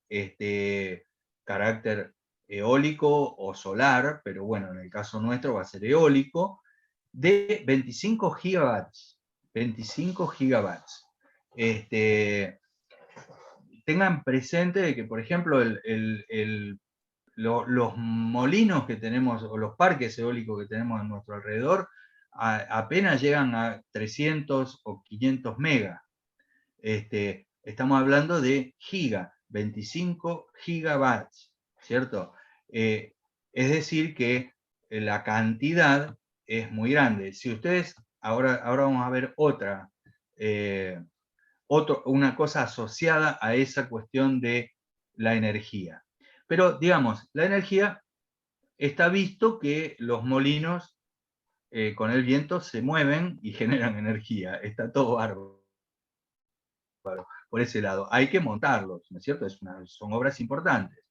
carácter eólico o solar, pero bueno, en el caso nuestro va a ser eólico, de 25 gigawatts. 25 gigawatts. Tengan presente de que, por ejemplo, los molinos que tenemos, o los parques eólicos que tenemos a nuestro alrededor, apenas llegan a 300 o 500 megas. Estamos hablando de 25 gigawatts, ¿cierto? Es decir que la cantidad es muy grande. Si ustedes, ahora vamos a ver una cosa asociada a esa cuestión de la energía. Pero, digamos, la energía está visto que los molinos con el viento se mueven y generan energía. Está todo bárbaro por ese lado. Hay que montarlos, ¿no es cierto? Son obras importantes.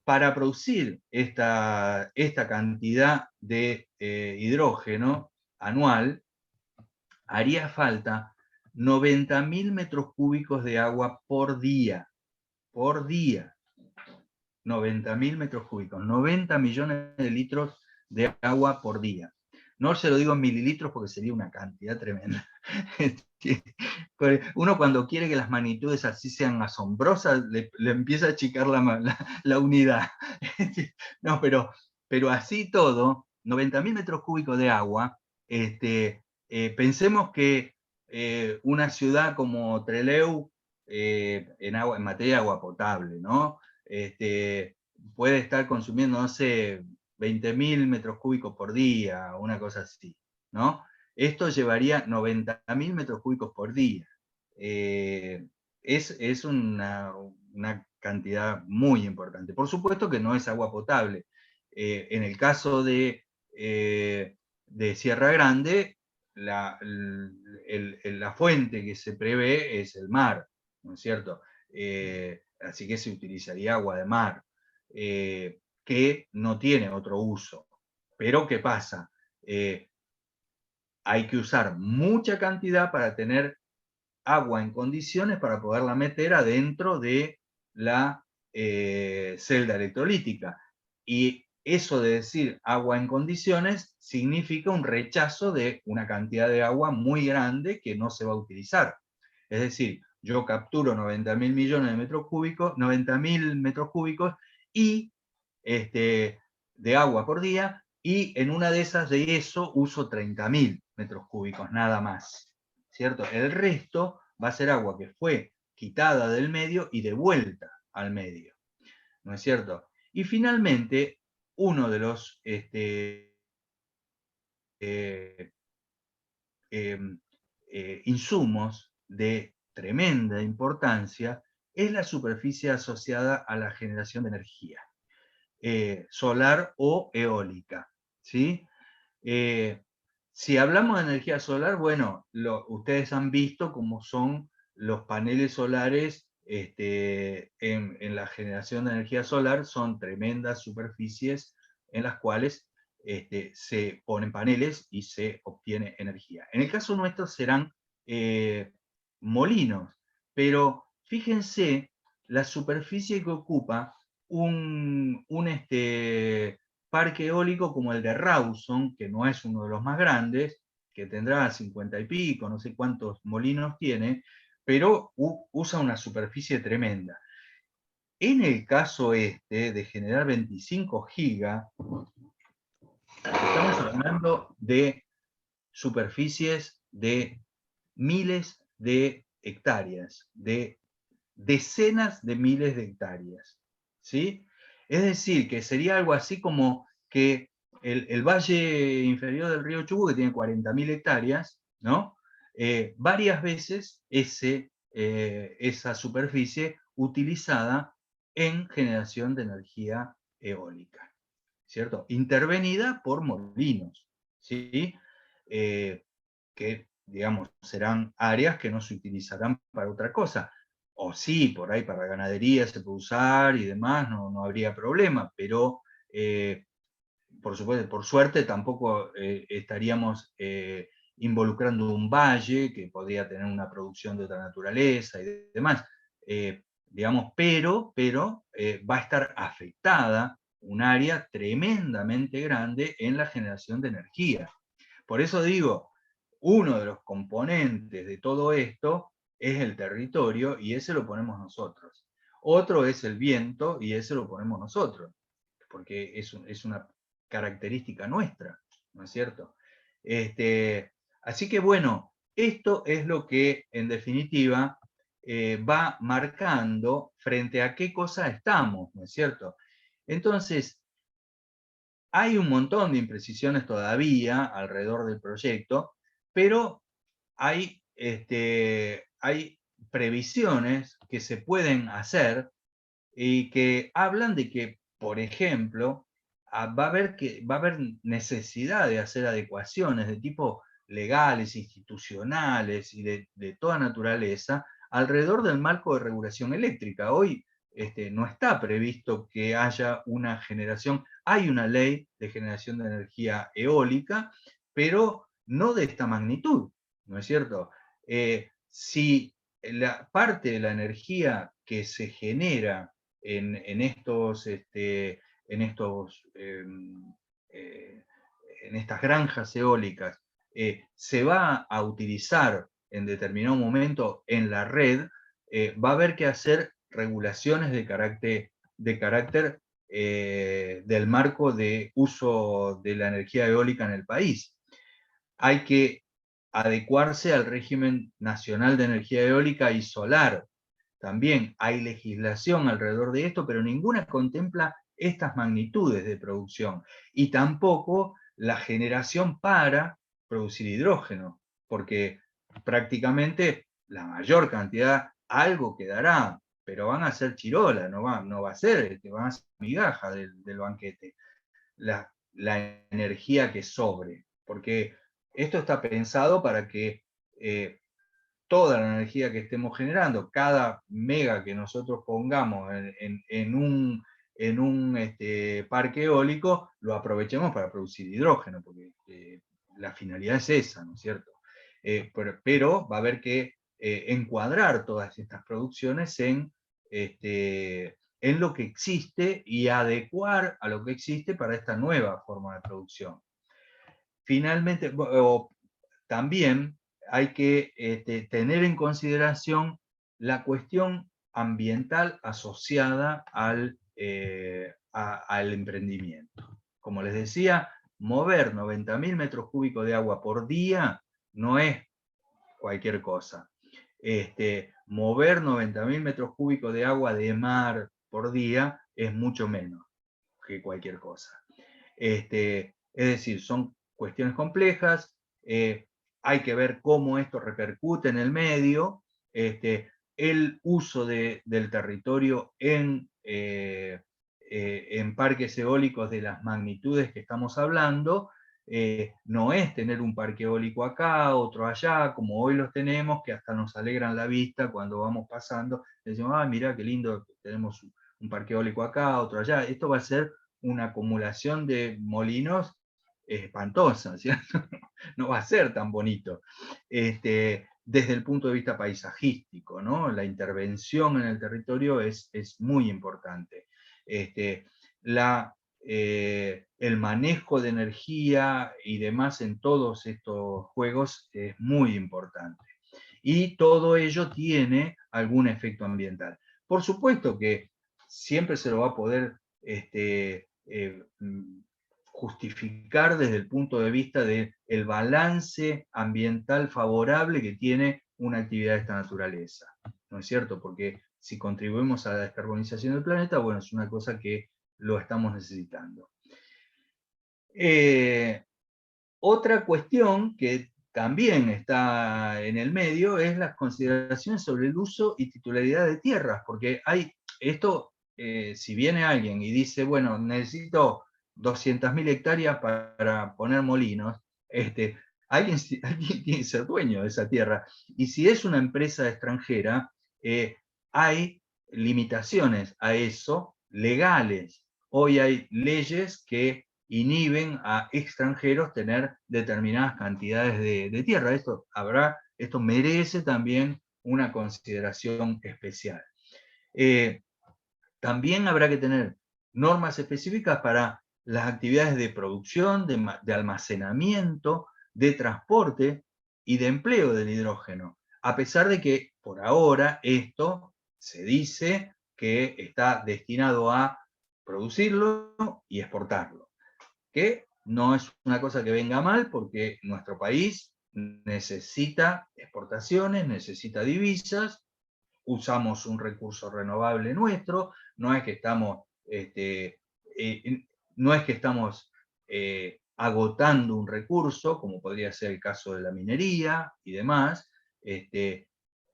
Para producir esta cantidad de hidrógeno anual, haría falta 90.000 metros cúbicos de agua por día. Por día. 90.000 metros cúbicos. 90 millones de litros de agua por día. No se lo digo en mililitros porque sería una cantidad tremenda. Uno cuando quiere que las magnitudes así sean asombrosas, le empieza a achicar la unidad. No, pero así todo, 90.000 metros cúbicos de agua, pensemos que una ciudad como Trelew en materia de agua potable, ¿no? Puede estar consumiendo, no sé, 20.000 metros cúbicos por día, una cosa así, ¿no? Esto llevaría 90.000 metros cúbicos por día. Es una cantidad muy importante. Por supuesto que no es agua potable. En el caso de Sierra Grande, la fuente que se prevé es el mar, ¿no es cierto? Así que se utilizaría agua de mar, que no tiene otro uso. Pero ¿qué pasa? Hay que usar mucha cantidad para tener agua en condiciones para poderla meter adentro de la celda electrolítica. Y eso de decir agua en condiciones significa un rechazo de una cantidad de agua muy grande que no se va a utilizar. Es decir, yo capturo 90.000 millones de metros cúbicos, 90.000 metros cúbicos y de agua por día, y en una de esas de eso uso 30.000 metros cúbicos, nada más, ¿cierto? El resto va a ser agua que fue quitada del medio y devuelta al medio, ¿no es cierto? Y finalmente, uno de los insumos de tremenda importancia es la superficie asociada a la generación de energía, solar o eólica, ¿sí? Si hablamos de energía solar, bueno, ustedes han visto cómo son los paneles solares en la generación de energía solar, son tremendas superficies en las cuales se ponen paneles y se obtiene energía. En el caso nuestro serán molinos, pero fíjense la superficie que ocupa un parque eólico como el de Rawson, que no es uno de los más grandes, que tendrá 50 y pico, no sé cuántos molinos tiene, pero usa una superficie tremenda. En el caso de generar 25 gigas, estamos hablando de superficies de miles de hectáreas, de decenas de miles de hectáreas, ¿sí? Es decir, que sería algo así como que el valle inferior del río Chubut, que tiene 40.000 hectáreas, ¿no? Varias veces esa superficie utilizada en generación de energía eólica, ¿cierto? Intervenida por molinos, ¿sí? Que, digamos, serán áreas que no se utilizarán para otra cosa. O sí, por ahí para ganadería se puede usar y demás, no habría problema, pero por supuesto, por suerte tampoco estaríamos involucrando un valle que podría tener una producción de otra naturaleza y demás. Digamos, pero va a estar afectada un área tremendamente grande en la generación de energía. Por eso digo, uno de los componentes de todo esto es el territorio, y ese lo ponemos nosotros. Otro es el viento, y ese lo ponemos nosotros, porque es una característica nuestra, ¿no es cierto? Así que bueno, esto es lo que en definitiva va marcando frente a qué cosa estamos, ¿no es cierto? Entonces, hay un montón de imprecisiones todavía alrededor del proyecto, pero hay previsiones que se pueden hacer y que hablan de que, por ejemplo, va a haber necesidad de hacer adecuaciones de tipo legales, institucionales y de toda naturaleza alrededor del marco de regulación eléctrica. Hoy no está previsto que haya una generación, hay una ley de generación de energía eólica, pero no de esta magnitud, ¿no es cierto? Si la parte de la energía que se genera en estas granjas eólicas se va a utilizar en determinado momento en la red, va a haber que hacer regulaciones de carácter del marco de uso de la energía eólica en el país. Hay que adecuarse al régimen nacional de energía eólica y solar, también hay legislación alrededor de esto, pero ninguna contempla estas magnitudes de producción, y tampoco la generación para producir hidrógeno, porque prácticamente la mayor cantidad, algo quedará, pero van a ser chirola, no va a ser, van a ser migaja del banquete, la energía que sobre, porque esto está pensado para que toda la energía que estemos generando, cada mega que nosotros pongamos en un parque eólico, lo aprovechemos para producir hidrógeno, porque la finalidad es esa, ¿no es cierto? Pero va a haber que encuadrar todas estas producciones en lo que existe y adecuar a lo que existe para esta nueva forma de producción. Finalmente, también hay que tener en consideración la cuestión ambiental asociada al emprendimiento. Como les decía, mover 90.000 metros cúbicos de agua por día no es cualquier cosa. Mover 90.000 metros cúbicos de agua de mar por día es mucho menos que cualquier cosa. Es decir, son cuestiones complejas, hay que ver cómo esto repercute en el medio, el uso del territorio en parques eólicos de las magnitudes que estamos hablando, no es tener un parque eólico acá, otro allá, como hoy los tenemos, que hasta nos alegran la vista cuando vamos pasando, decimos, ah, mirá qué lindo, tenemos un parque eólico acá, otro allá. Esto va a ser una acumulación de molinos espantosa, ¿cierto? No va a ser tan bonito. Desde el punto de vista paisajístico, ¿no? La intervención en el territorio es muy importante. El manejo de energía y demás en todos estos juegos es muy importante. Y todo ello tiene algún efecto ambiental. Por supuesto que siempre se lo va a poder justificar desde el punto de vista del balance ambiental favorable que tiene una actividad de esta naturaleza, ¿no es cierto? Porque si contribuimos a la descarbonización del planeta, bueno, es una cosa que lo estamos necesitando. Otra cuestión que también está en el medio es las consideraciones sobre el uso y titularidad de tierras, porque hay esto, si viene alguien y dice, bueno, necesito 200.000 hectáreas para poner molinos, alguien tiene que ser dueño de esa tierra. Y si es una empresa extranjera, hay limitaciones a eso legales. Hoy hay leyes que inhiben a extranjeros tener determinadas cantidades de tierra. Esto merece también una consideración especial. También habrá que tener normas específicas para las actividades de producción, de almacenamiento, de transporte y de empleo del hidrógeno, a pesar de que por ahora esto se dice que está destinado a producirlo y exportarlo, que no es una cosa que venga mal, porque nuestro país necesita exportaciones, necesita divisas, usamos un recurso renovable nuestro, no es que estamos, agotando un recurso, como podría ser el caso de la minería y demás. Es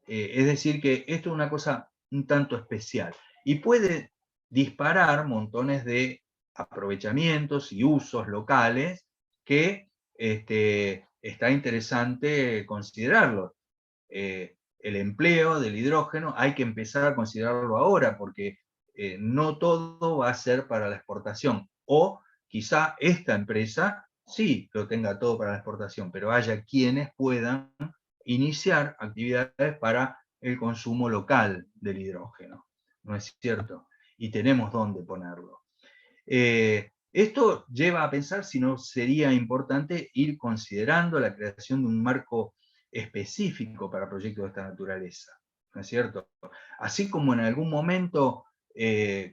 decir, que esto es una cosa un tanto especial y puede disparar montones de aprovechamientos y usos locales que está interesante considerarlos. El empleo del hidrógeno hay que empezar a considerarlo ahora, porque no todo va a ser para la exportación, o quizá esta empresa sí lo tenga todo para la exportación, pero haya quienes puedan iniciar actividades para el consumo local del hidrógeno, ¿no es cierto? Y tenemos dónde ponerlo. Esto lleva a pensar si no sería importante ir considerando la creación de un marco específico para proyectos de esta naturaleza, ¿no es cierto? Así como en algún momento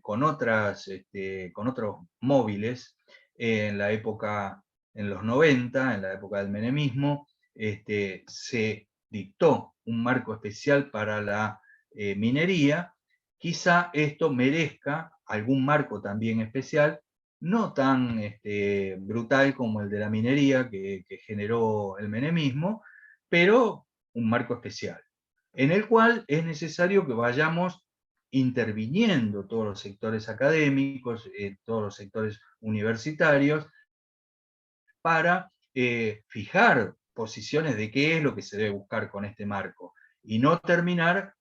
con otros móviles, en los 90, en la época del menemismo, se dictó un marco especial para la minería, quizá esto merezca algún marco también especial, no tan brutal como el de la minería que generó el menemismo, pero un marco especial, en el cual es necesario que vayamos interviniendo todos los sectores académicos, todos los sectores universitarios, para fijar posiciones de qué es lo que se debe buscar con este marco, y no terminar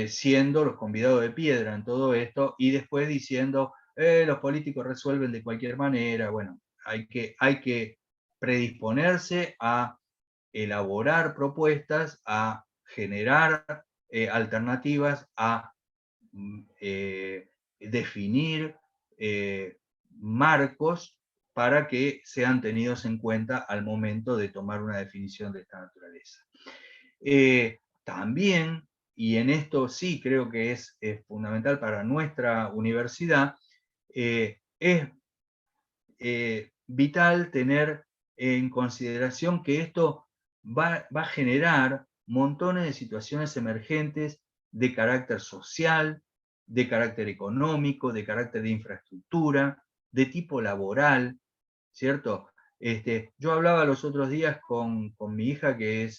siendo los convidados de piedra en todo esto, y después diciendo, los políticos resuelven de cualquier manera. Bueno, hay que predisponerse a elaborar propuestas, a generar alternativas, a definir marcos para que sean tenidos en cuenta al momento de tomar una definición de esta naturaleza. También, y en esto sí creo que es fundamental para nuestra universidad, es vital tener en consideración que esto va a generar montones de situaciones emergentes de carácter social, de carácter económico, de carácter de infraestructura, de tipo laboral, ¿cierto? Yo hablaba los otros días con mi hija, que es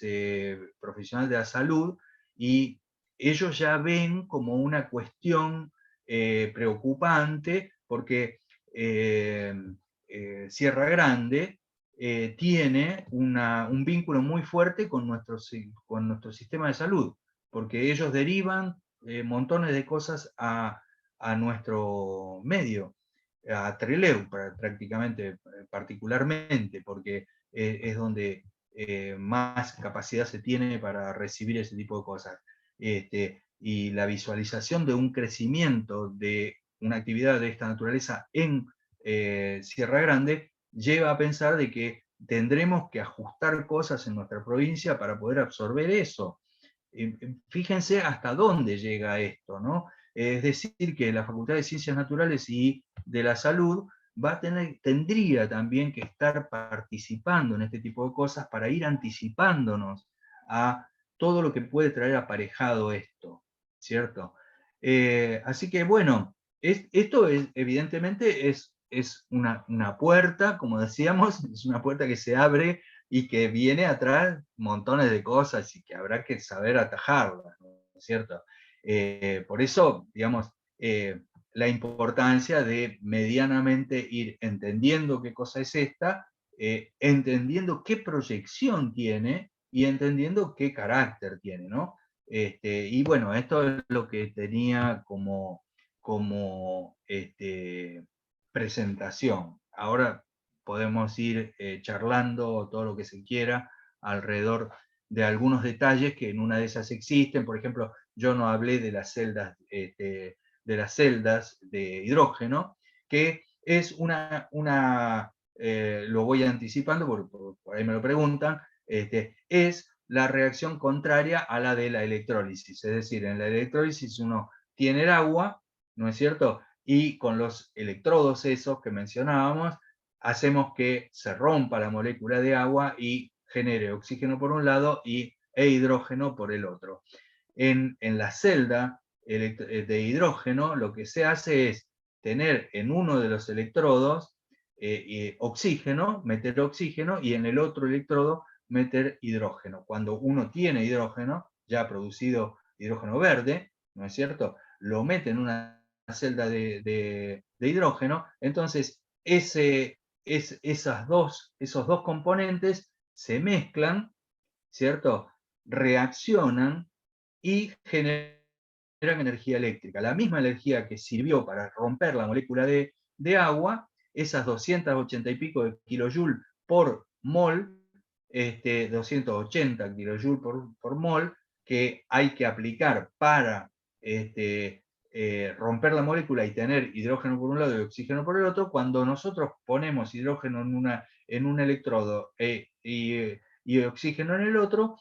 profesional de la salud, y ellos ya ven como una cuestión preocupante, porque Sierra Grande tiene un vínculo muy fuerte con nuestro sistema de salud, porque ellos derivan montones de cosas a nuestro medio, a Trelew prácticamente, particularmente, porque es donde más capacidad se tiene para recibir ese tipo de cosas. Y la visualización de un crecimiento de una actividad de esta naturaleza en Sierra Grande lleva a pensar de que tendremos que ajustar cosas en nuestra provincia para poder absorber eso. Fíjense hasta dónde llega esto, ¿no? Es decir, que la Facultad de Ciencias Naturales y de la Salud tendría también que estar participando en este tipo de cosas para ir anticipándonos a todo lo que puede traer aparejado esto, ¿cierto? Así que bueno, esto evidentemente es una puerta, como decíamos, es una puerta que se abre y que viene atrás montones de cosas y que habrá que saber atajarlas, ¿no es cierto? Por eso, digamos, la importancia de medianamente ir entendiendo qué cosa es esta, entendiendo qué proyección tiene y entendiendo qué carácter tiene, ¿no? Y bueno, esto es lo que tenía como presentación. Ahora podemos ir charlando todo lo que se quiera alrededor de algunos detalles que en una de esas existen. Por ejemplo, yo no hablé de las celdas de hidrógeno, que es lo voy anticipando, por ahí me lo preguntan, es la reacción contraria a la de la electrólisis. Es decir, en la electrólisis uno tiene el agua, ¿no es cierto? Y con los electrodos esos que mencionábamos, hacemos que se rompa la molécula de agua y genere oxígeno por un lado e hidrógeno por el otro. En la celda de hidrógeno, lo que se hace es tener en uno de los electrodos oxígeno, meter oxígeno, y en el otro electrodo meter hidrógeno. Cuando uno tiene hidrógeno, ya producido hidrógeno verde, ¿no es cierto?, lo mete en una celda de hidrógeno, entonces esos dos componentes se mezclan, ¿cierto?, reaccionan y generan energía eléctrica. La misma energía que sirvió para romper la molécula de agua, esas 280 y pico de kilojoules por mol, 280 kilojoules por mol, que hay que aplicar para romper la molécula y tener hidrógeno por un lado y oxígeno por el otro. Cuando nosotros ponemos hidrógeno en un electrodo y oxígeno en el otro,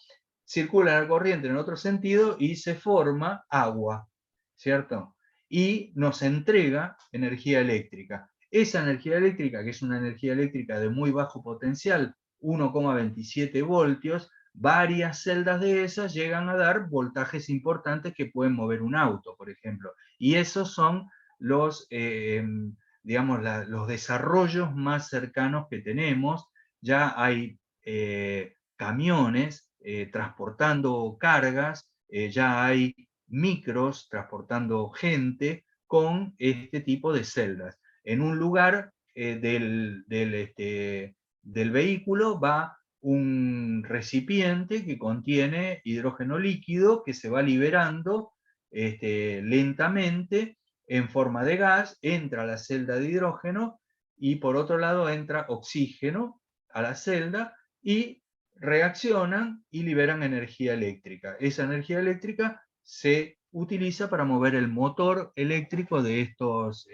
circula la corriente en otro sentido y se forma agua, ¿cierto? Y nos entrega energía eléctrica. Esa energía eléctrica, que es una energía eléctrica de muy bajo potencial, 1,27 voltios, varias celdas de esas llegan a dar voltajes importantes que pueden mover un auto, por ejemplo. Y esos son los, digamos, los desarrollos más cercanos que tenemos. Ya hay camiones transportando cargas, ya hay micros transportando gente con este tipo de celdas. En un lugar del vehículo va un recipiente que contiene hidrógeno líquido que se va liberando lentamente en forma de gas, entra a la celda de hidrógeno y por otro lado entra oxígeno a la celda y reaccionan y liberan energía eléctrica. Esa energía eléctrica se utiliza para mover el motor eléctrico de estos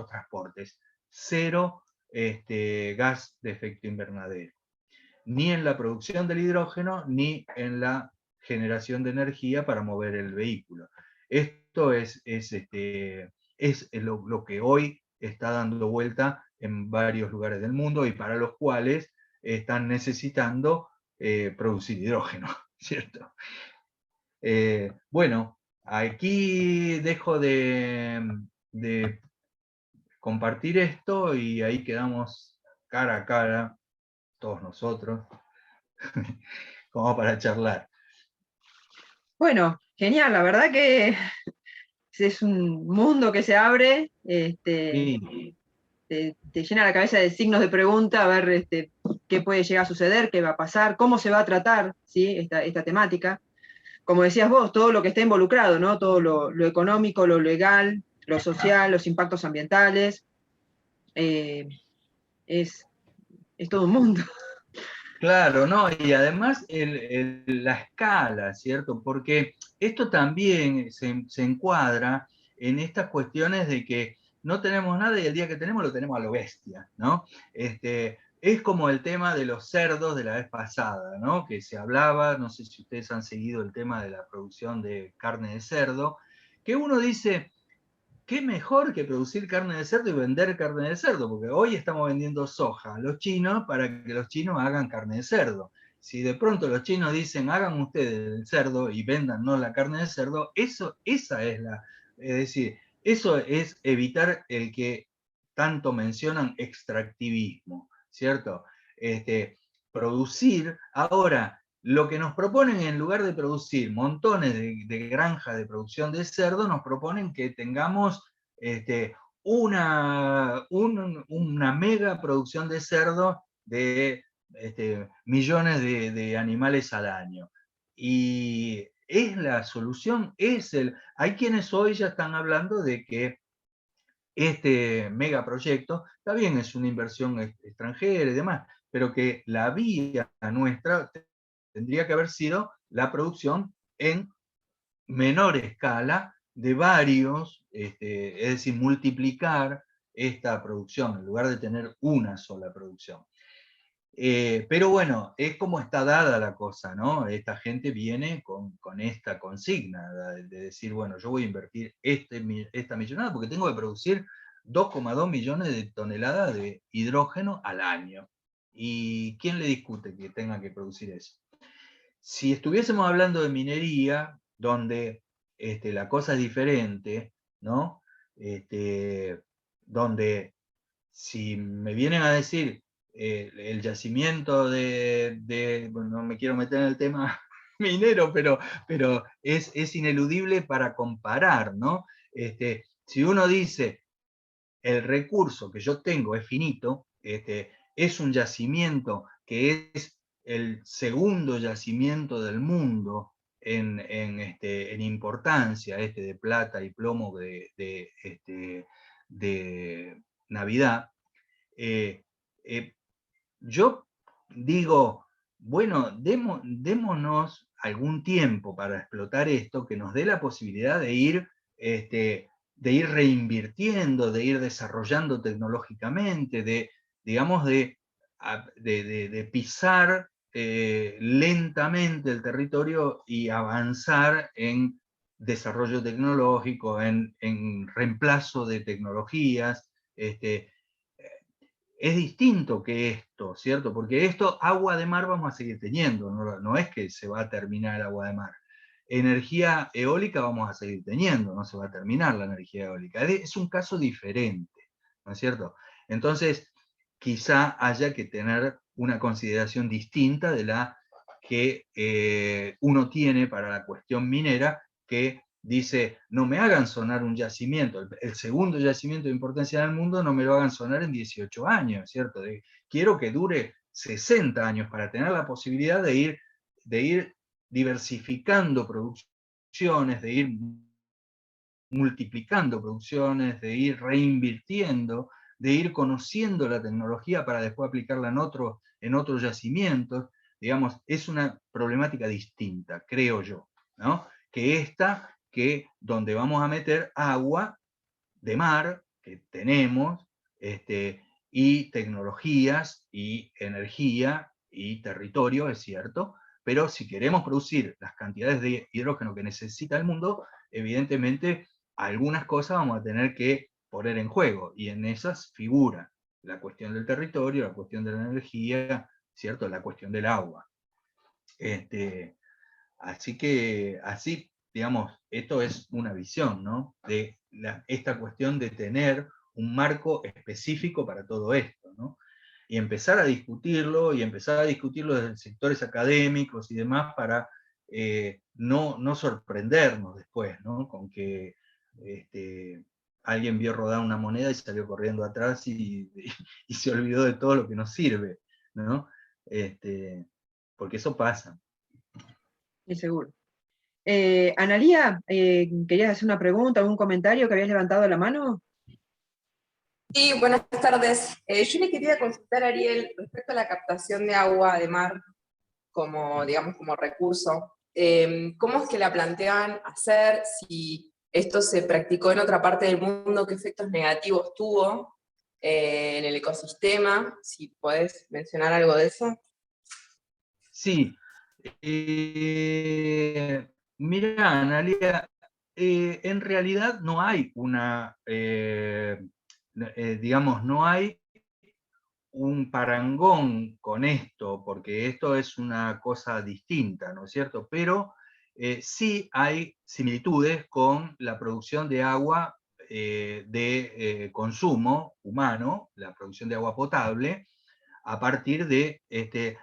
transportes. Cero gas de efecto invernadero. Ni en la producción del hidrógeno, ni en la generación de energía para mover el vehículo. Esto es lo que hoy está dando vuelta en varios lugares del mundo y para los cuales están necesitando producir hidrógeno, ¿cierto? Bueno, aquí dejo de compartir esto y ahí quedamos cara a cara, todos nosotros, como para charlar. Bueno, genial, la verdad que es un mundo que se abre, Sí. te llena la cabeza de signos de pregunta, a ver qué puede llegar a suceder, qué va a pasar, cómo se va a tratar, ¿sí? esta temática. Como decías vos, todo lo que está involucrado, ¿no? Todo lo económico, lo legal, lo social, los impactos ambientales, es todo un mundo. Claro, ¿no? Y además la escala, ¿cierto? Porque esto también se encuadra en estas cuestiones de que no tenemos nada y el día que tenemos lo tenemos a lo bestia, ¿no? Es como el tema de los cerdos de la vez pasada, ¿no? Que se hablaba, no sé si ustedes han seguido el tema de la producción de carne de cerdo, que uno dice, qué mejor que producir carne de cerdo y vender carne de cerdo, porque hoy estamos vendiendo soja a los chinos para que los chinos hagan carne de cerdo. Si de pronto los chinos dicen, hagan ustedes el cerdo y vendan no la carne de cerdo, esa es es decir, eso es evitar el que tanto mencionan extractivismo, ¿cierto? Producir, ahora, lo que nos proponen, en lugar de producir montones de granjas de producción de cerdo, nos proponen que tengamos una mega producción de cerdo de millones de animales al año. Y es la solución, hay quienes hoy ya están hablando de que este megaproyecto, está bien, es una inversión extranjera y demás, pero que la vía nuestra tendría que haber sido la producción en menor escala de varios, es decir, multiplicar esta producción en lugar de tener una sola producción. Pero bueno, es como está dada la cosa, ¿no? Esta gente viene con esta consigna de decir, bueno, yo voy a invertir esta millonada porque tengo que producir 2,2 millones de toneladas de hidrógeno al año. ¿Y quién le discute que tenga que producir eso? Si estuviésemos hablando de minería, donde la cosa es diferente, ¿no? Donde si me vienen a decir el yacimiento bueno, no me quiero meter en el tema minero, pero es ineludible para comparar, ¿no? Si uno dice, el recurso que yo tengo es finito, es un yacimiento que es el segundo yacimiento del mundo en importancia, de plata y plomo de Navidad. Yo digo, bueno, démonos algún tiempo para explotar esto, que nos dé la posibilidad de ir reinvirtiendo, de ir desarrollando tecnológicamente, digamos, de pisar lentamente el territorio y avanzar en desarrollo tecnológico, en reemplazo de tecnologías. es distinto que esto, ¿cierto? Porque esto, agua de mar vamos a seguir teniendo, no es que se va a terminar el agua de mar. Energía eólica vamos a seguir teniendo, no se va a terminar la energía eólica. Es un caso diferente, ¿no es cierto? Entonces, quizá haya que tener una consideración distinta de la que uno tiene para la cuestión minera, que dice, no me hagan sonar un yacimiento, el segundo yacimiento de importancia en el mundo, no me lo hagan sonar en 18 años, ¿cierto? Quiero que dure 60 años para tener la posibilidad de ir diversificando producciones, de ir multiplicando producciones, de ir reinvirtiendo, de ir conociendo la tecnología para después aplicarla en otros yacimientos. Digamos, es una problemática distinta, creo yo, ¿no? Que esta, que donde vamos a meter agua de mar, que tenemos, y tecnologías, y energía, y territorio, es cierto, pero si queremos producir las cantidades de hidrógeno que necesita el mundo, evidentemente algunas cosas vamos a tener que poner en juego, y en esas figura la cuestión del territorio, la cuestión de la energía, ¿cierto? La cuestión del agua. Así que, así, digamos, esto es una visión, ¿no? De esta cuestión de tener un marco específico para todo esto, ¿no? Y empezar a discutirlo, desde sectores académicos y demás, para no sorprendernos después, ¿no? Con que alguien vio rodar una moneda y salió corriendo atrás y se olvidó de todo lo que nos sirve, ¿no? Porque eso pasa. Sí, seguro. Analía, ¿querías hacer una pregunta, algún comentario que habías levantado la mano? Sí, buenas tardes. Yo le quería consultar a Ariel respecto a la captación de agua de mar como, digamos, como recurso. ¿Cómo es que la plantean hacer? Si esto se practicó en otra parte del mundo, ¿qué efectos negativos tuvo en el ecosistema? Si podés mencionar algo de eso. Sí. Mira, Analia, en realidad no hay digamos, no hay un parangón con esto, porque esto es una cosa distinta, ¿no es cierto? Pero sí hay similitudes con la producción de agua de consumo humano, la producción de agua potable, a partir de,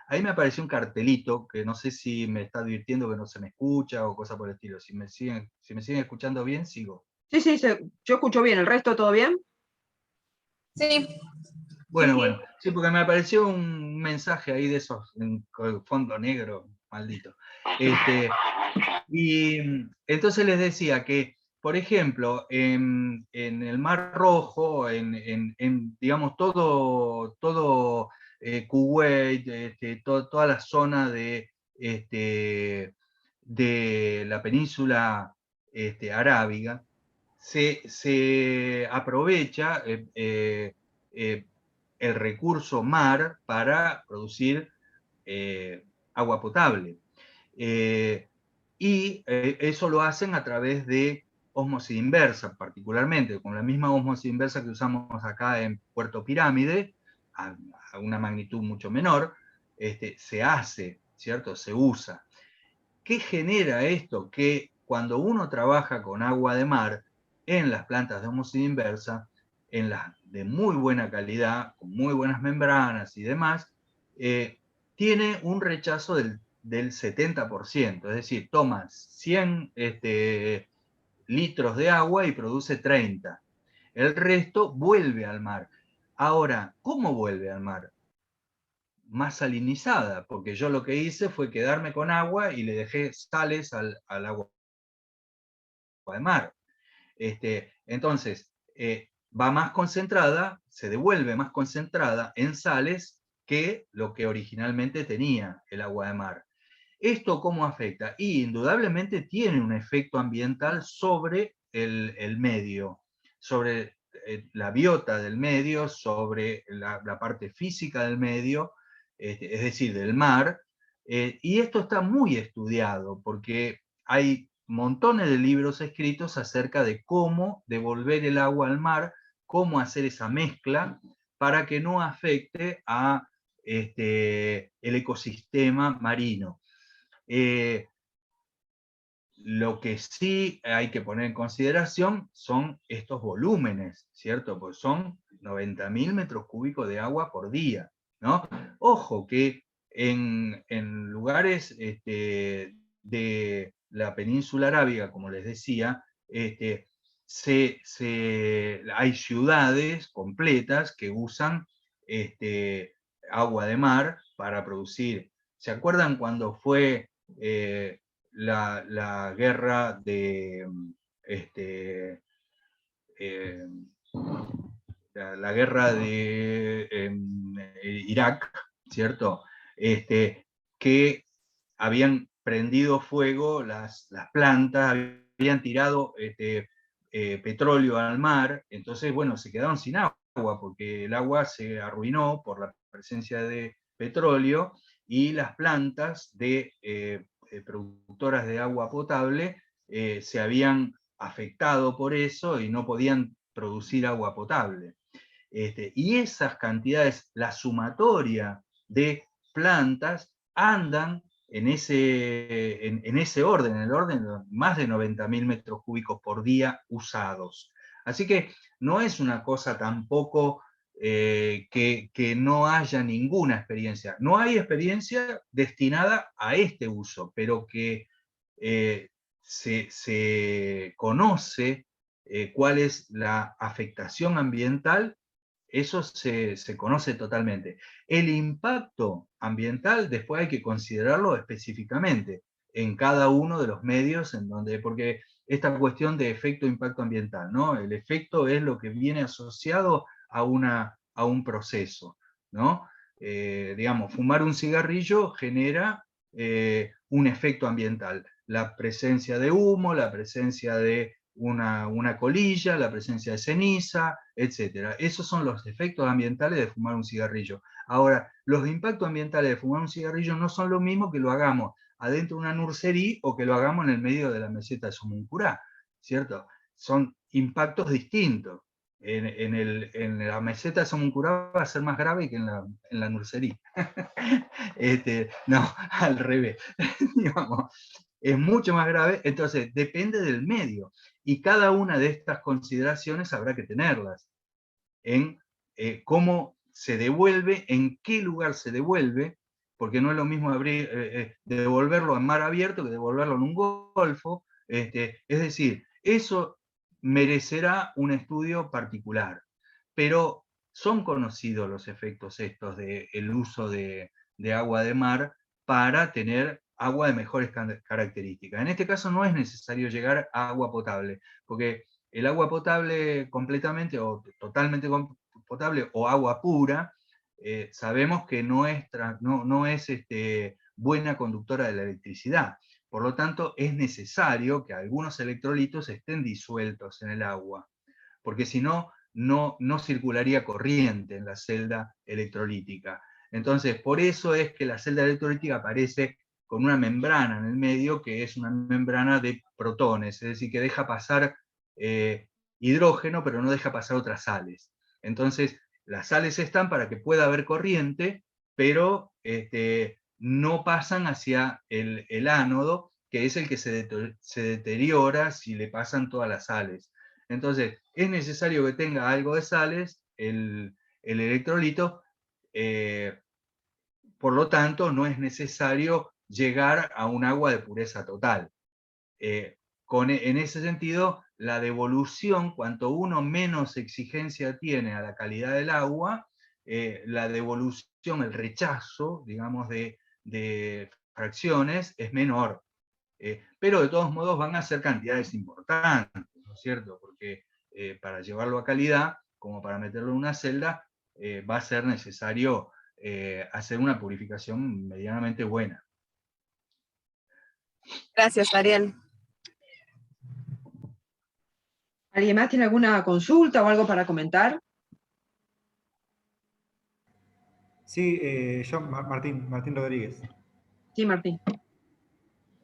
ahí me apareció un cartelito, que no sé si me está advirtiendo que no se me escucha o cosa por el estilo. Si me siguen escuchando bien, sigo. Sí, yo escucho bien, ¿el resto todo bien? Sí. Bueno. Sí, porque me apareció un mensaje ahí de esos, con fondo negro, maldito. Y entonces les decía que, por ejemplo, en el Mar Rojo, digamos, todo Kuwait, toda la zona de la península arábiga, se aprovecha el recurso mar para producir agua potable. Y eso lo hacen a través de ósmosis inversa, particularmente, con la misma ósmosis inversa que usamos acá en Puerto Pirámide, a una magnitud mucho menor, se hace, ¿cierto? Se usa. ¿Qué genera esto? Que cuando uno trabaja con agua de mar en las plantas de ósmosis inversa, en las de muy buena calidad, con muy buenas membranas y demás, tiene un rechazo del 70%, es decir, toma 100 litros de agua y produce 30. El resto vuelve al mar. Ahora, ¿cómo vuelve al mar? Más salinizada, porque yo lo que hice fue quedarme con agua y le dejé sales al agua de mar. Entonces, va más concentrada, se devuelve más concentrada en sales que lo que originalmente tenía el agua de mar. ¿Esto cómo afecta? Y indudablemente tiene un efecto ambiental sobre el medio, sobre la biota del medio, sobre la parte física del medio, es decir, del mar, y esto está muy estudiado porque hay montones de libros escritos acerca de cómo devolver el agua al mar, cómo hacer esa mezcla para que no afecte a el ecosistema marino. Lo que sí hay que poner en consideración son estos volúmenes, ¿cierto? Pues son 90.000 metros cúbicos de agua por día, ¿no? Ojo que en lugares de la península arábiga, como les decía, hay ciudades completas que usan agua de mar para producir. ¿Se acuerdan cuando fue la guerra de la guerra de Irak, ¿cierto? Que habían prendido fuego las plantas, habían tirado petróleo al mar, entonces, bueno, se quedaron sin agua, porque el agua se arruinó por la presencia de petróleo, y las plantas de productoras de agua potable se habían afectado por eso y no podían producir agua potable. Y esas cantidades, la sumatoria de plantas, andan en ese orden, en el orden de más de 90.000 metros cúbicos por día usados. Así que no es una cosa tampoco que no haya ninguna experiencia. No hay experiencia destinada a este uso, pero que se conoce cuál es la afectación ambiental. Eso se conoce totalmente. El impacto ambiental después hay que considerarlo específicamente en cada uno de los medios, porque esta cuestión de efecto impacto ambiental, ¿no? El efecto es lo que viene asociado a un proceso, ¿no? Digamos, fumar un cigarrillo genera un efecto ambiental. La presencia de humo, la presencia de una colilla, la presencia de ceniza, etc. Esos son los efectos ambientales de fumar un cigarrillo. Ahora, los impactos ambientales de fumar un cigarrillo no son lo mismo que lo hagamos adentro de una nursería o que lo hagamos en el medio de la meseta de Somuncurá, ¿cierto? Son impactos distintos. En la meseta de Somuncurá va a ser más grave que en la nursería. No, al revés. Digamos, es mucho más grave, entonces depende del medio. Y cada una de estas consideraciones habrá que tenerlas en cómo se devuelve, en qué lugar se devuelve, porque no es lo mismo devolverlo en mar abierto que devolverlo en un golfo. Es decir, eso merecerá un estudio particular, pero son conocidos los efectos estos del uso de agua de mar para tener agua de mejores características. En este caso no es necesario llegar a agua potable, porque el agua potable completamente o totalmente potable o agua pura, sabemos que no es buena conductora de la electricidad. Por lo tanto, es necesario que algunos electrolitos estén disueltos en el agua, porque si no, no circularía corriente en la celda electrolítica. Entonces, por eso es que la celda electrolítica aparece con una membrana en el medio, que es una membrana de protones, es decir, que deja pasar hidrógeno, pero no deja pasar otras sales. Entonces, las sales están para que pueda haber corriente, pero no pasan hacia el ánodo, que es el que se deteriora si le pasan todas las sales. Entonces, es necesario que tenga algo de sales el electrolito, por lo tanto, no es necesario llegar a un agua de pureza total. En ese sentido, la devolución, cuanto uno menos exigencia tiene a la calidad del agua, la devolución, el rechazo, digamos, de fracciones es menor. Pero de todos modos van a ser cantidades importantes, ¿no es cierto? Porque para llevarlo a calidad, como para meterlo en una celda, va a ser necesario hacer una purificación medianamente buena. Gracias, Ariel. ¿Alguien más tiene alguna consulta o algo para comentar? Sí, yo, Martín Rodríguez. Sí, Martín.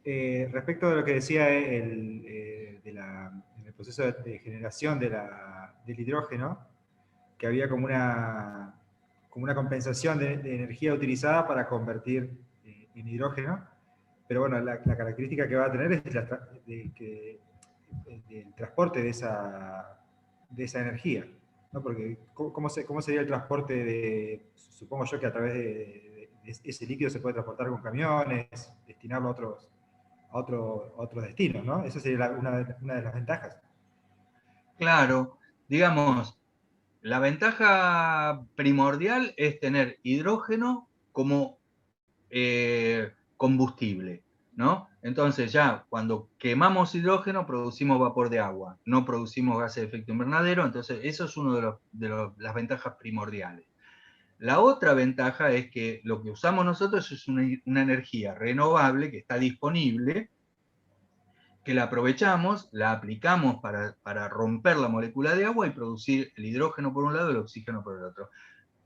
Respecto de lo que decía en el proceso de generación del hidrógeno, que había como una compensación de energía utilizada para convertir en hidrógeno, pero bueno, la característica que va a tener es el transporte de esa energía, ¿no? Porque ¿cómo sería el transporte supongo yo que a través de ese líquido se puede transportar con camiones, destinarlo a otros destinos, ¿no? Esa sería una de las ventajas. Claro, digamos, la ventaja primordial es tener hidrógeno como combustible, ¿no? Entonces ya cuando quemamos hidrógeno producimos vapor de agua, no producimos gases de efecto invernadero, entonces eso es una de las ventajas primordiales. La otra ventaja es que lo que usamos nosotros es una energía renovable que está disponible, que la aprovechamos, la aplicamos para romper la molécula de agua y producir el hidrógeno por un lado y el oxígeno por el otro.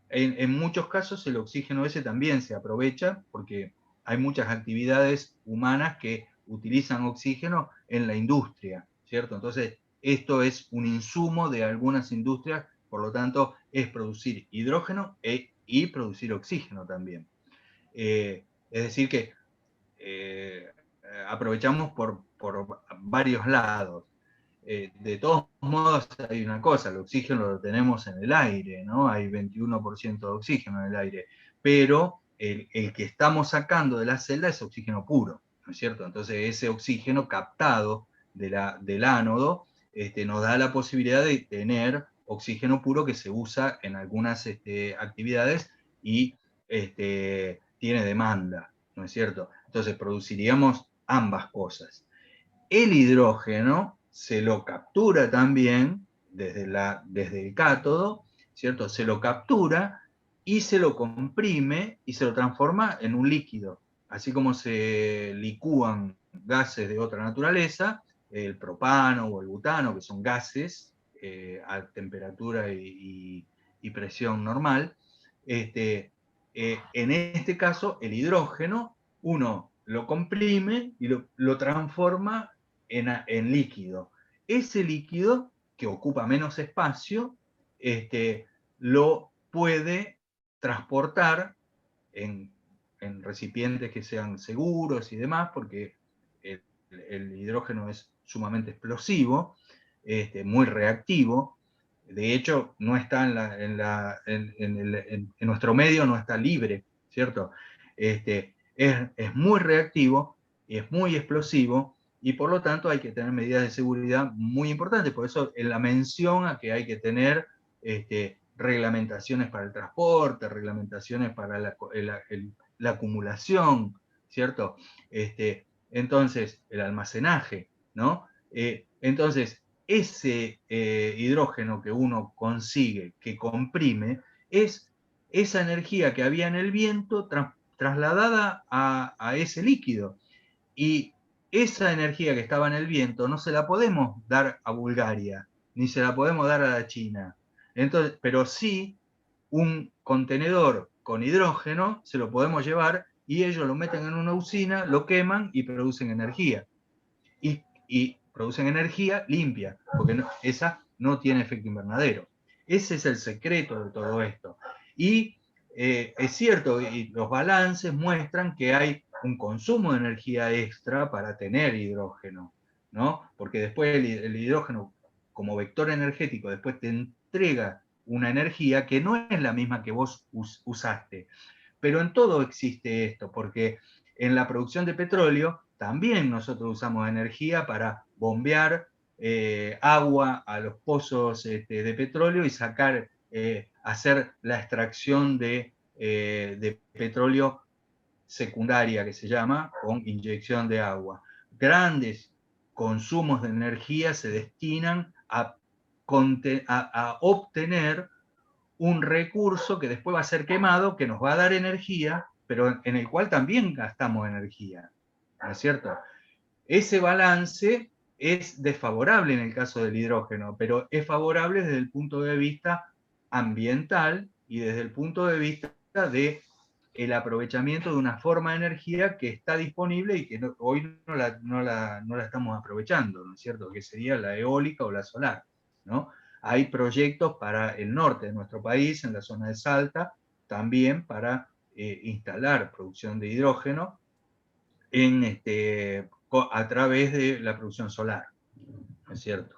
En muchos casos el oxígeno ese también se aprovecha porque hay muchas actividades humanas que utilizan oxígeno en la industria, ¿cierto? Entonces, esto es un insumo de algunas industrias, por lo tanto, es producir hidrógeno y producir oxígeno también. Es decir que aprovechamos por varios lados. De todos modos, hay una cosa, el oxígeno lo tenemos en el aire, ¿no? Hay 21% de oxígeno en el aire, pero el que estamos sacando de la celda es oxígeno puro, ¿no es cierto? Entonces ese oxígeno captado del ánodo nos da la posibilidad de tener oxígeno puro que se usa en algunas actividades y tiene demanda, ¿no es cierto? Entonces produciríamos ambas cosas. El hidrógeno se lo captura también desde el cátodo, ¿cierto? Se lo captura y se lo comprime y se lo transforma en un líquido. Así como se licúan gases de otra naturaleza, el propano o el butano, que son gases a temperatura y presión normal, en este caso el hidrógeno uno lo comprime y lo transforma en líquido. Ese líquido, que ocupa menos espacio, lo puede transportar en recipientes que sean seguros y demás, porque el hidrógeno es sumamente explosivo, muy reactivo. De hecho, no está en nuestro medio, no está libre, ¿cierto? Es muy reactivo, es muy explosivo, y por lo tanto hay que tener medidas de seguridad muy importantes. Por eso en la mención a que hay que tener reglamentaciones para el transporte, reglamentaciones para la acumulación, ¿cierto? Entonces, el almacenaje, ¿no? Entonces, ese hidrógeno que uno consigue, que comprime, es esa energía que había en el viento trasladada a ese líquido. Y esa energía que estaba en el viento no se la podemos dar a Bulgaria, ni se la podemos dar a la China. Entonces, pero sí, un contenedor con hidrógeno se lo podemos llevar y ellos lo meten en una usina, lo queman y producen energía. Y producen energía limpia, porque esa no tiene efecto invernadero. Ese es el secreto de todo esto. Y es cierto, y los balances muestran que hay un consumo de energía extra para tener hidrógeno, ¿no? Porque después el hidrógeno, como vector energético, después te entrega una energía que no es la misma que vos usaste. Pero en todo existe esto, porque en la producción de petróleo también nosotros usamos energía para bombear agua a los pozos de petróleo y sacar, hacer la extracción de petróleo secundaria, que se llama, con inyección de agua. Grandes consumos de energía se destinan a obtener un recurso que después va a ser quemado, que nos va a dar energía, pero en el cual también gastamos energía, ¿no es cierto? Ese balance es desfavorable en el caso del hidrógeno, pero es favorable desde el punto de vista ambiental y desde el punto de vista de el aprovechamiento de una forma de energía que está disponible y que hoy no la estamos aprovechando, ¿no es cierto? Que sería la eólica o la solar, ¿no? Hay proyectos para el norte de nuestro país, en la zona de Salta, también para instalar producción de hidrógeno a través de la producción solar, ¿no es cierto?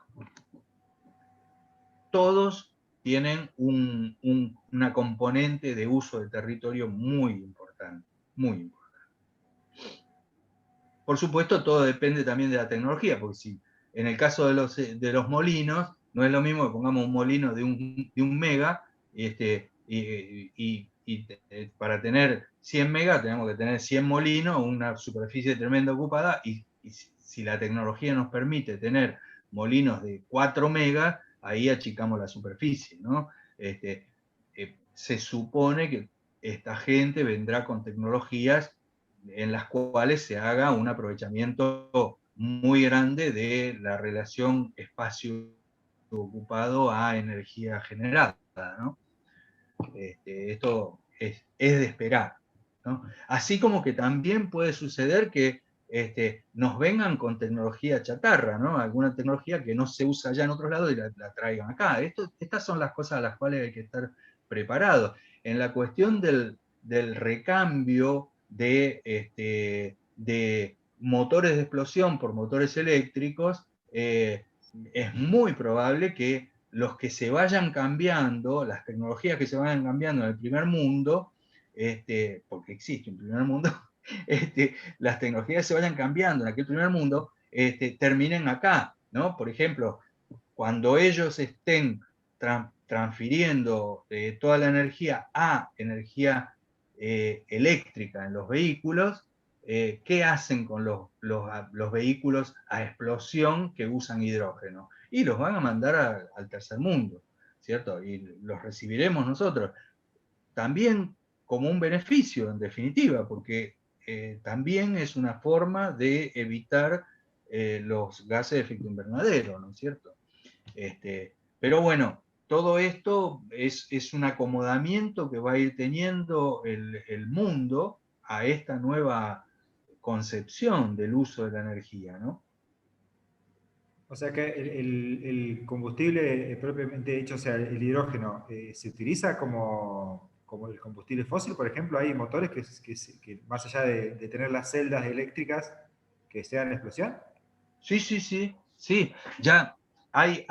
Todos tienen una componente de uso de territorio muy importante, muy importante. Por supuesto, todo depende también de la tecnología, porque si en el caso de los molinos, no es lo mismo que pongamos un molino de un mega, y para tener 100 megas tenemos que tener 100 molinos, una superficie tremenda ocupada, y si la tecnología nos permite tener molinos de 4 megas, ahí achicamos la superficie, ¿no? Se supone que esta gente vendrá con tecnologías en las cuales se haga un aprovechamiento muy grande de la relación espacio ocupado a energía generada, ¿no? Esto es de esperar, ¿no? Así como que también puede suceder que nos vengan con tecnología chatarra, ¿no? Alguna tecnología que no se usa allá en otros lados y la traigan acá. Estas son las cosas a las cuales hay que estar preparados. En la cuestión del recambio de motores de explosión por motores eléctricos, es muy probable que los que se vayan cambiando, las tecnologías que se vayan cambiando en el primer mundo, porque existe un primer mundo, las tecnologías que se vayan cambiando en aquel primer mundo, terminen acá, ¿no? Por ejemplo, cuando ellos estén transfiriendo toda la energía a energía eléctrica en los vehículos, ¿qué hacen con los vehículos a explosión que usan hidrógeno? Y los van a mandar al tercer mundo, ¿cierto? Y los recibiremos nosotros. También como un beneficio, en definitiva, porque también es una forma de evitar los gases de efecto invernadero, ¿no es cierto? Pero bueno, todo esto es un acomodamiento que va a ir teniendo el mundo a esta nueva concepción del uso de la energía, ¿no? O sea que el combustible propiamente dicho, o sea, el hidrógeno, ¿se utiliza como el combustible fósil? Por ejemplo, hay motores que más allá de tener las celdas eléctricas que sean de explosión. Sí. Ya hay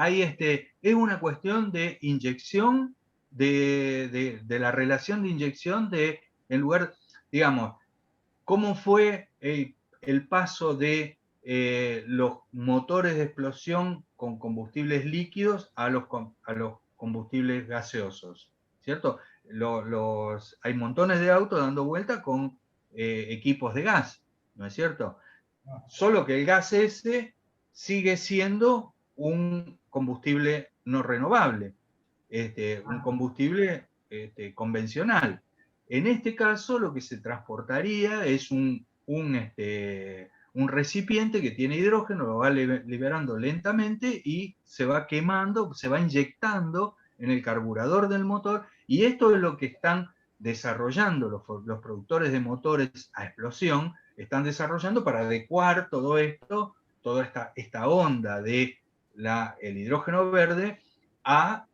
es una cuestión de inyección, de la relación de inyección en lugar, digamos, ¿cómo fue el paso de los motores de explosión con combustibles líquidos a los combustibles gaseosos? ¿Cierto? Hay montones de autos dando vuelta con equipos de gas, ¿no es cierto? Solo que el gas ese sigue siendo un combustible no renovable, un combustible convencional. En este caso, lo que se transportaría es un recipiente que tiene hidrógeno, lo va liberando lentamente y se va quemando, se va inyectando en el carburador del motor, y esto es lo que están desarrollando los productores de motores a explosión, están desarrollando para adecuar todo esto, toda esta onda de el hidrógeno verde a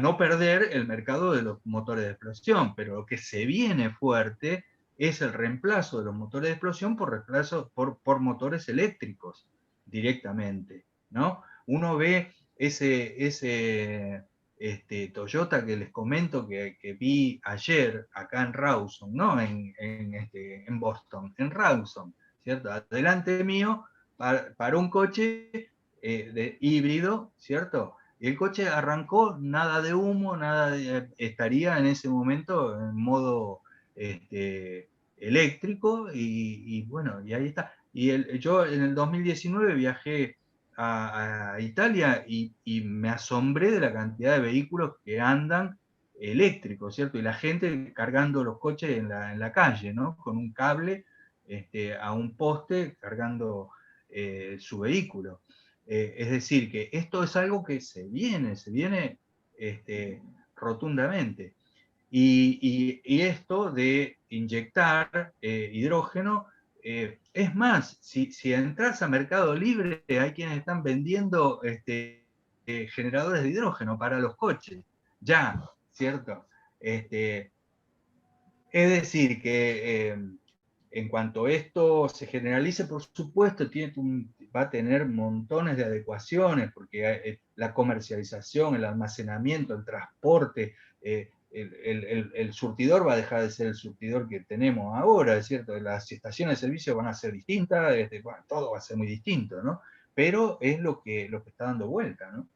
no perder el mercado de los motores de explosión. Pero lo que se viene fuerte es el reemplazo de los motores de explosión por motores eléctricos directamente, ¿no? Uno ve ese Toyota que les comento que vi ayer acá en Rawson, no en Boston, en Rawson, ¿cierto? Adelante mío para un coche de híbrido, ¿cierto? Y el coche arrancó, nada de humo, estaría en ese momento en modo eléctrico, y bueno, y ahí está. Yo en el 2019 viajé a Italia y me asombré de la cantidad de vehículos que andan eléctricos, ¿cierto? Y la gente cargando los coches en la calle, ¿no? Con un cable a un poste cargando su vehículo. Es decir, que esto es algo que se viene rotundamente. Y esto de inyectar hidrógeno, es más, si entras a Mercado Libre, hay quienes están vendiendo generadores de hidrógeno para los coches, ya, ¿cierto? Es decir, que en cuanto esto se generalice, por supuesto, va a tener montones de adecuaciones, porque la comercialización, el almacenamiento, el transporte, el surtidor va a dejar de ser el surtidor que tenemos ahora, ¿es cierto? Las estaciones de servicio van a ser distintas, bueno, todo va a ser muy distinto, ¿no? Pero es lo que está dando vuelta, ¿no?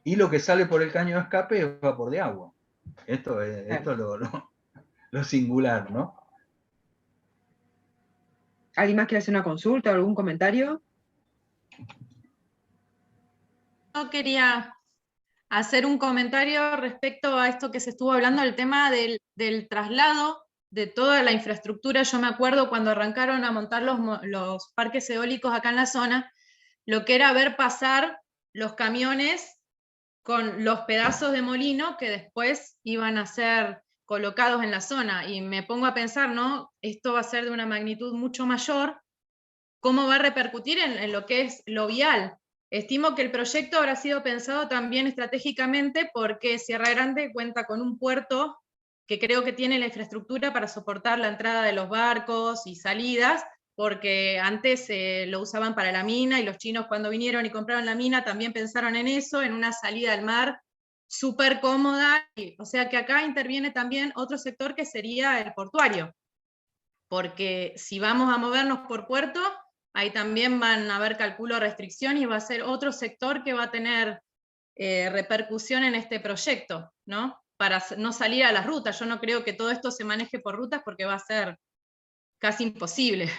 Y lo que sale por el caño de escape es vapor de agua. Esto es lo singular, ¿no? ¿Alguien más quiere hacer una consulta o algún comentario? Yo quería hacer un comentario respecto a esto que se estuvo hablando, el tema del traslado de toda la infraestructura. Yo me acuerdo cuando arrancaron a montar los parques eólicos acá en la zona, lo que era ver pasar los camiones con los pedazos de molino que después iban a ser colocados en la zona. Y me pongo a pensar, ¿no? Esto va a ser de una magnitud mucho mayor. ¿Cómo va a repercutir en lo que es lo vial? Estimo que el proyecto habrá sido pensado también estratégicamente porque Sierra Grande cuenta con un puerto que creo que tiene la infraestructura para soportar la entrada de los barcos y salidas, porque antes lo usaban para la mina, y los chinos cuando vinieron y compraron la mina también pensaron en eso, en una salida al mar súper cómoda. O sea que acá interviene también otro sector que sería el portuario, porque si vamos a movernos por puerto, ahí también van a haber, calculo, restricciones, y va a ser otro sector que va a tener repercusión en este proyecto, ¿no? Para no salir a las rutas. Yo no creo que todo esto se maneje por rutas porque va a ser casi imposible.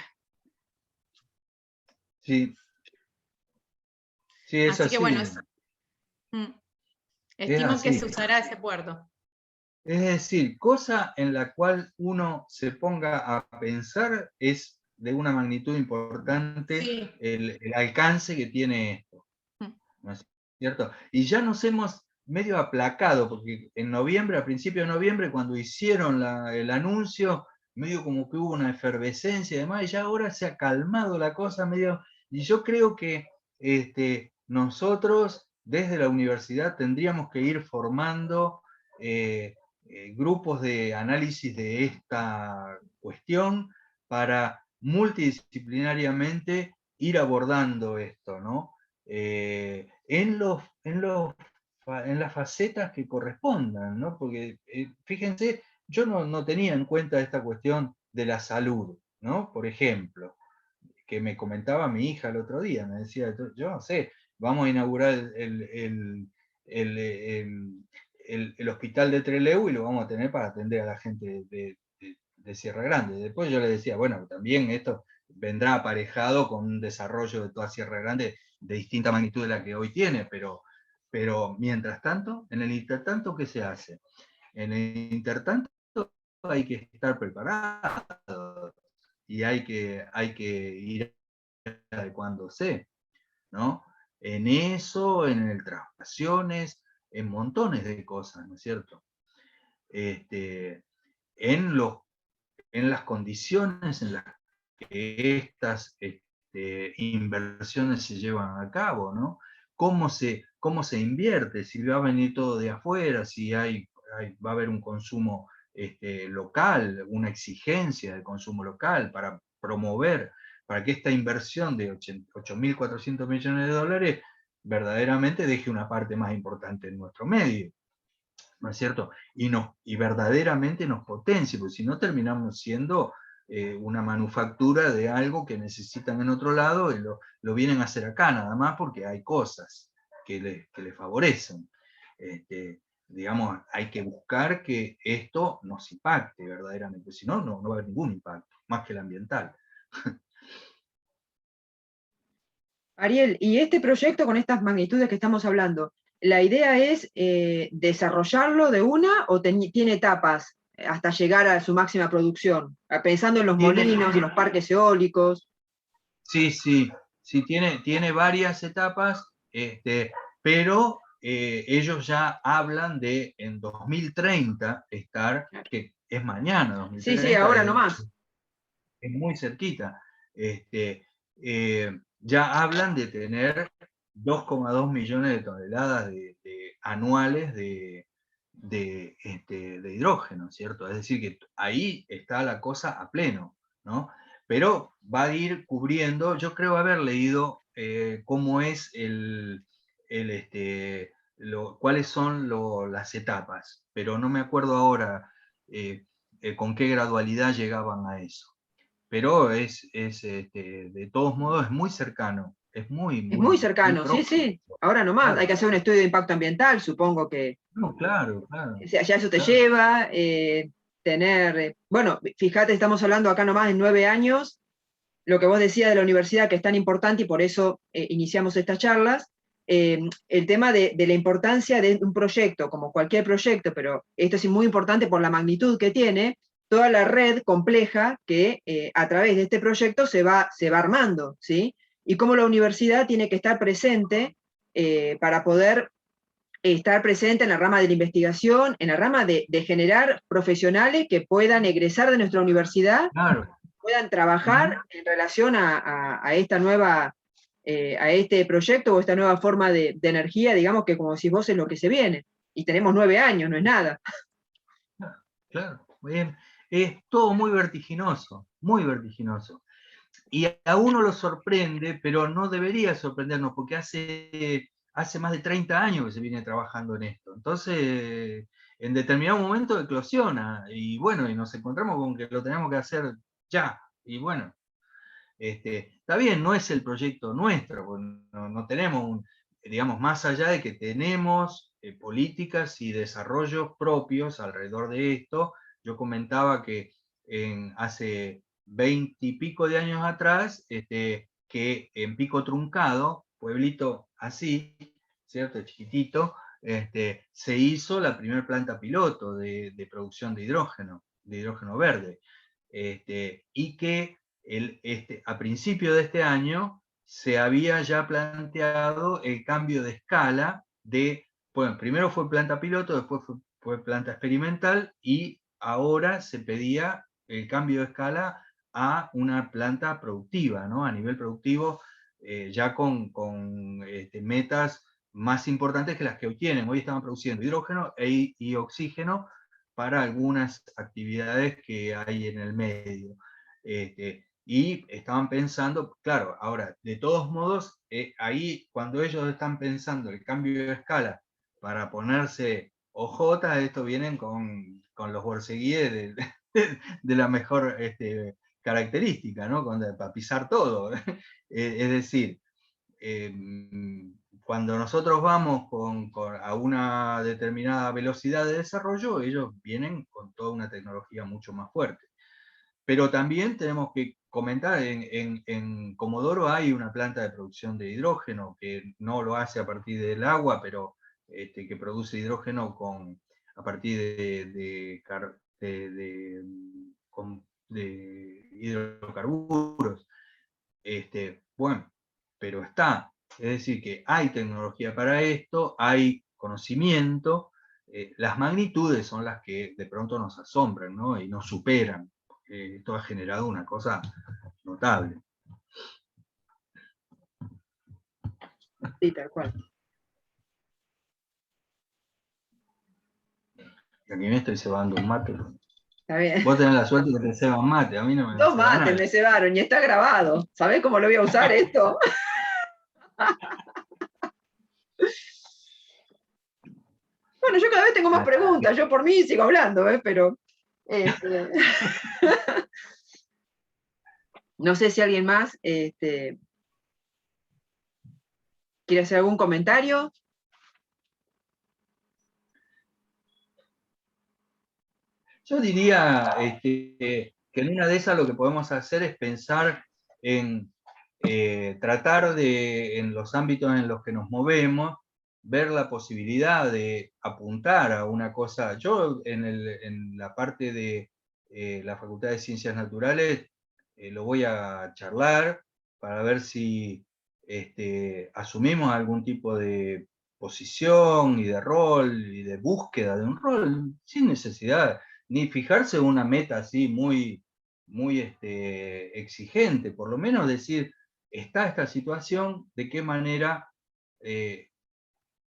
Sí. Sí, es Así así. que bueno, Es estimo que así. se usará ese puerto. Es decir, cosa en la cual uno se ponga a pensar es de una magnitud importante Sí. el alcance que tiene esto, ¿no es cierto? Y ya nos hemos medio aplacado, porque en noviembre, a principios de noviembre, cuando hicieron el anuncio, medio como que hubo una efervescencia y demás, y ya ahora se ha calmado la cosa medio, y yo creo que nosotros desde la universidad tendríamos que ir formando grupos de análisis de esta cuestión para multidisciplinariamente ir abordando esto, ¿no? En las facetas que correspondan, ¿no? Porque fíjense, yo no tenía en cuenta esta cuestión de la salud, ¿no? Por ejemplo, que me comentaba mi hija el otro día, me decía, yo no sé, vamos a inaugurar el hospital de Trelew y lo vamos a tener para atender a la gente de Sierra Grande. Después yo le decía, bueno, también esto vendrá aparejado con un desarrollo de toda Sierra Grande de distinta magnitud de la que hoy tiene, pero mientras tanto, en el intertanto, ¿qué se hace? En el intertanto hay que estar preparado y hay que ir adecuándose, ¿no? En eso, en el transportaciones, en montones de cosas, ¿no es cierto? En las condiciones en las que estas inversiones se llevan a cabo, ¿no? ¿Cómo se invierte? Si va a venir todo de afuera, si va a haber un consumo local, una exigencia de consumo local para promover, para que esta inversión de 8.400 millones de dólares verdaderamente deje una parte más importante en nuestro medio, ¿no es cierto? Y verdaderamente nos potencie, porque si no terminamos siendo una manufactura de algo que necesitan en otro lado y lo vienen a hacer acá, nada más porque hay cosas que le favorecen. Digamos, hay que buscar que esto nos impacte verdaderamente, si no, no va a haber ningún impacto, más que el ambiental. Ariel, ¿y este proyecto con estas magnitudes que estamos hablando, la idea es desarrollarlo de una o tiene etapas hasta llegar a su máxima producción? Pensando en los molinos, en los parques eólicos. Sí, tiene varias etapas, pero ellos ya hablan de en 2030 estar, que es mañana, 2030. Sí, ahora nomás. Es muy cerquita. ya hablan de tener 2,2 millones de toneladas anuales de hidrógeno, ¿cierto? Es decir, que ahí está la cosa a pleno, ¿no? Pero va a ir cubriendo, yo creo haber leído cómo es cuáles son las etapas, pero no me acuerdo ahora con qué gradualidad llegaban a eso. Pero de todos modos es muy cercano, es muy, Es muy, muy muy cercano, sí, próximo. sí. Ahora nomás, Claro. hay que hacer un estudio de impacto ambiental, supongo que No, claro, claro. ya eso te Claro. lleva tener, bueno, fíjate, estamos hablando acá nomás en 9 años, lo que vos decías de la universidad, que es tan importante y por eso iniciamos estas charlas, el tema de la importancia de un proyecto, como cualquier proyecto, pero esto es muy importante por la magnitud que tiene, toda la red compleja que a través de este proyecto se va armando, ¿sí? Y cómo la universidad tiene que estar presente para poder estar presente en la rama de la investigación, en la rama de generar profesionales que puedan egresar de nuestra universidad, Claro. puedan trabajar en relación a esta nueva, a este proyecto o esta nueva forma de energía, digamos que como decís vos es lo que se viene. Y tenemos 9 años, no es nada. Claro, bien. Es todo muy vertiginoso, muy vertiginoso. Y a uno lo sorprende, pero no debería sorprendernos, porque hace más de 30 años que se viene trabajando en esto. Entonces, en determinado momento eclosiona, y bueno, y nos encontramos con que lo tenemos que hacer ya. Y bueno, está bien, no es el proyecto nuestro, no tenemos, digamos, más allá de que tenemos políticas y desarrollos propios alrededor de esto. Yo comentaba que hace 20 y pico de años atrás, que en Pico Truncado, pueblito así, ¿cierto? Chiquitito, se hizo la primera planta piloto de producción de hidrógeno verde. Y que a principio de este año se había ya planteado el cambio de escala bueno, primero fue planta piloto, después fue planta experimental, y ahora se pedía el cambio de escala a una planta productiva, ¿no? A nivel productivo, ya con metas más importantes que las que hoy tienen. Hoy estaban produciendo hidrógeno y oxígeno para algunas actividades que hay en el medio. Y estaban pensando, claro, ahora, de todos modos, ahí cuando ellos están pensando el cambio de escala para ponerse OJ, esto vienen con los borseguíes de la mejor característica, ¿no? Para pisar todo. Es decir, cuando nosotros vamos a una determinada velocidad de desarrollo, ellos vienen con toda una tecnología mucho más fuerte. Pero también tenemos que comentar, en Comodoro hay una planta de producción de hidrógeno que no lo hace a partir del agua, pero que produce hidrógeno a partir de hidrocarburos. Bueno, pero está. Es decir, que hay tecnología para esto, hay conocimiento. Las magnitudes son las que de pronto nos asombran, ¿no? Y nos superan. Esto ha generado una cosa notable. Sí, tal cual. Y aquí me estoy cebando un mate. Está bien. Vos tenés la suerte que te ceban mate, a mí no me 2 ceba mates nada. me cebaron y está grabado. ¿Sabés cómo lo voy a usar esto? Bueno, yo cada vez tengo más preguntas. Yo por mí sigo hablando, pero... no sé si alguien más quiere hacer algún comentario. Yo diría que en una de esas lo que podemos hacer es pensar en tratar de, en los ámbitos en los que nos movemos, ver la posibilidad de apuntar a una cosa. Yo en la parte de la Facultad de Ciencias Naturales lo voy a charlar para ver si asumimos algún tipo de posición y de rol y de búsqueda de un rol sin necesidad ni fijarse una meta así muy exigente, por lo menos decir, está esta situación, de qué manera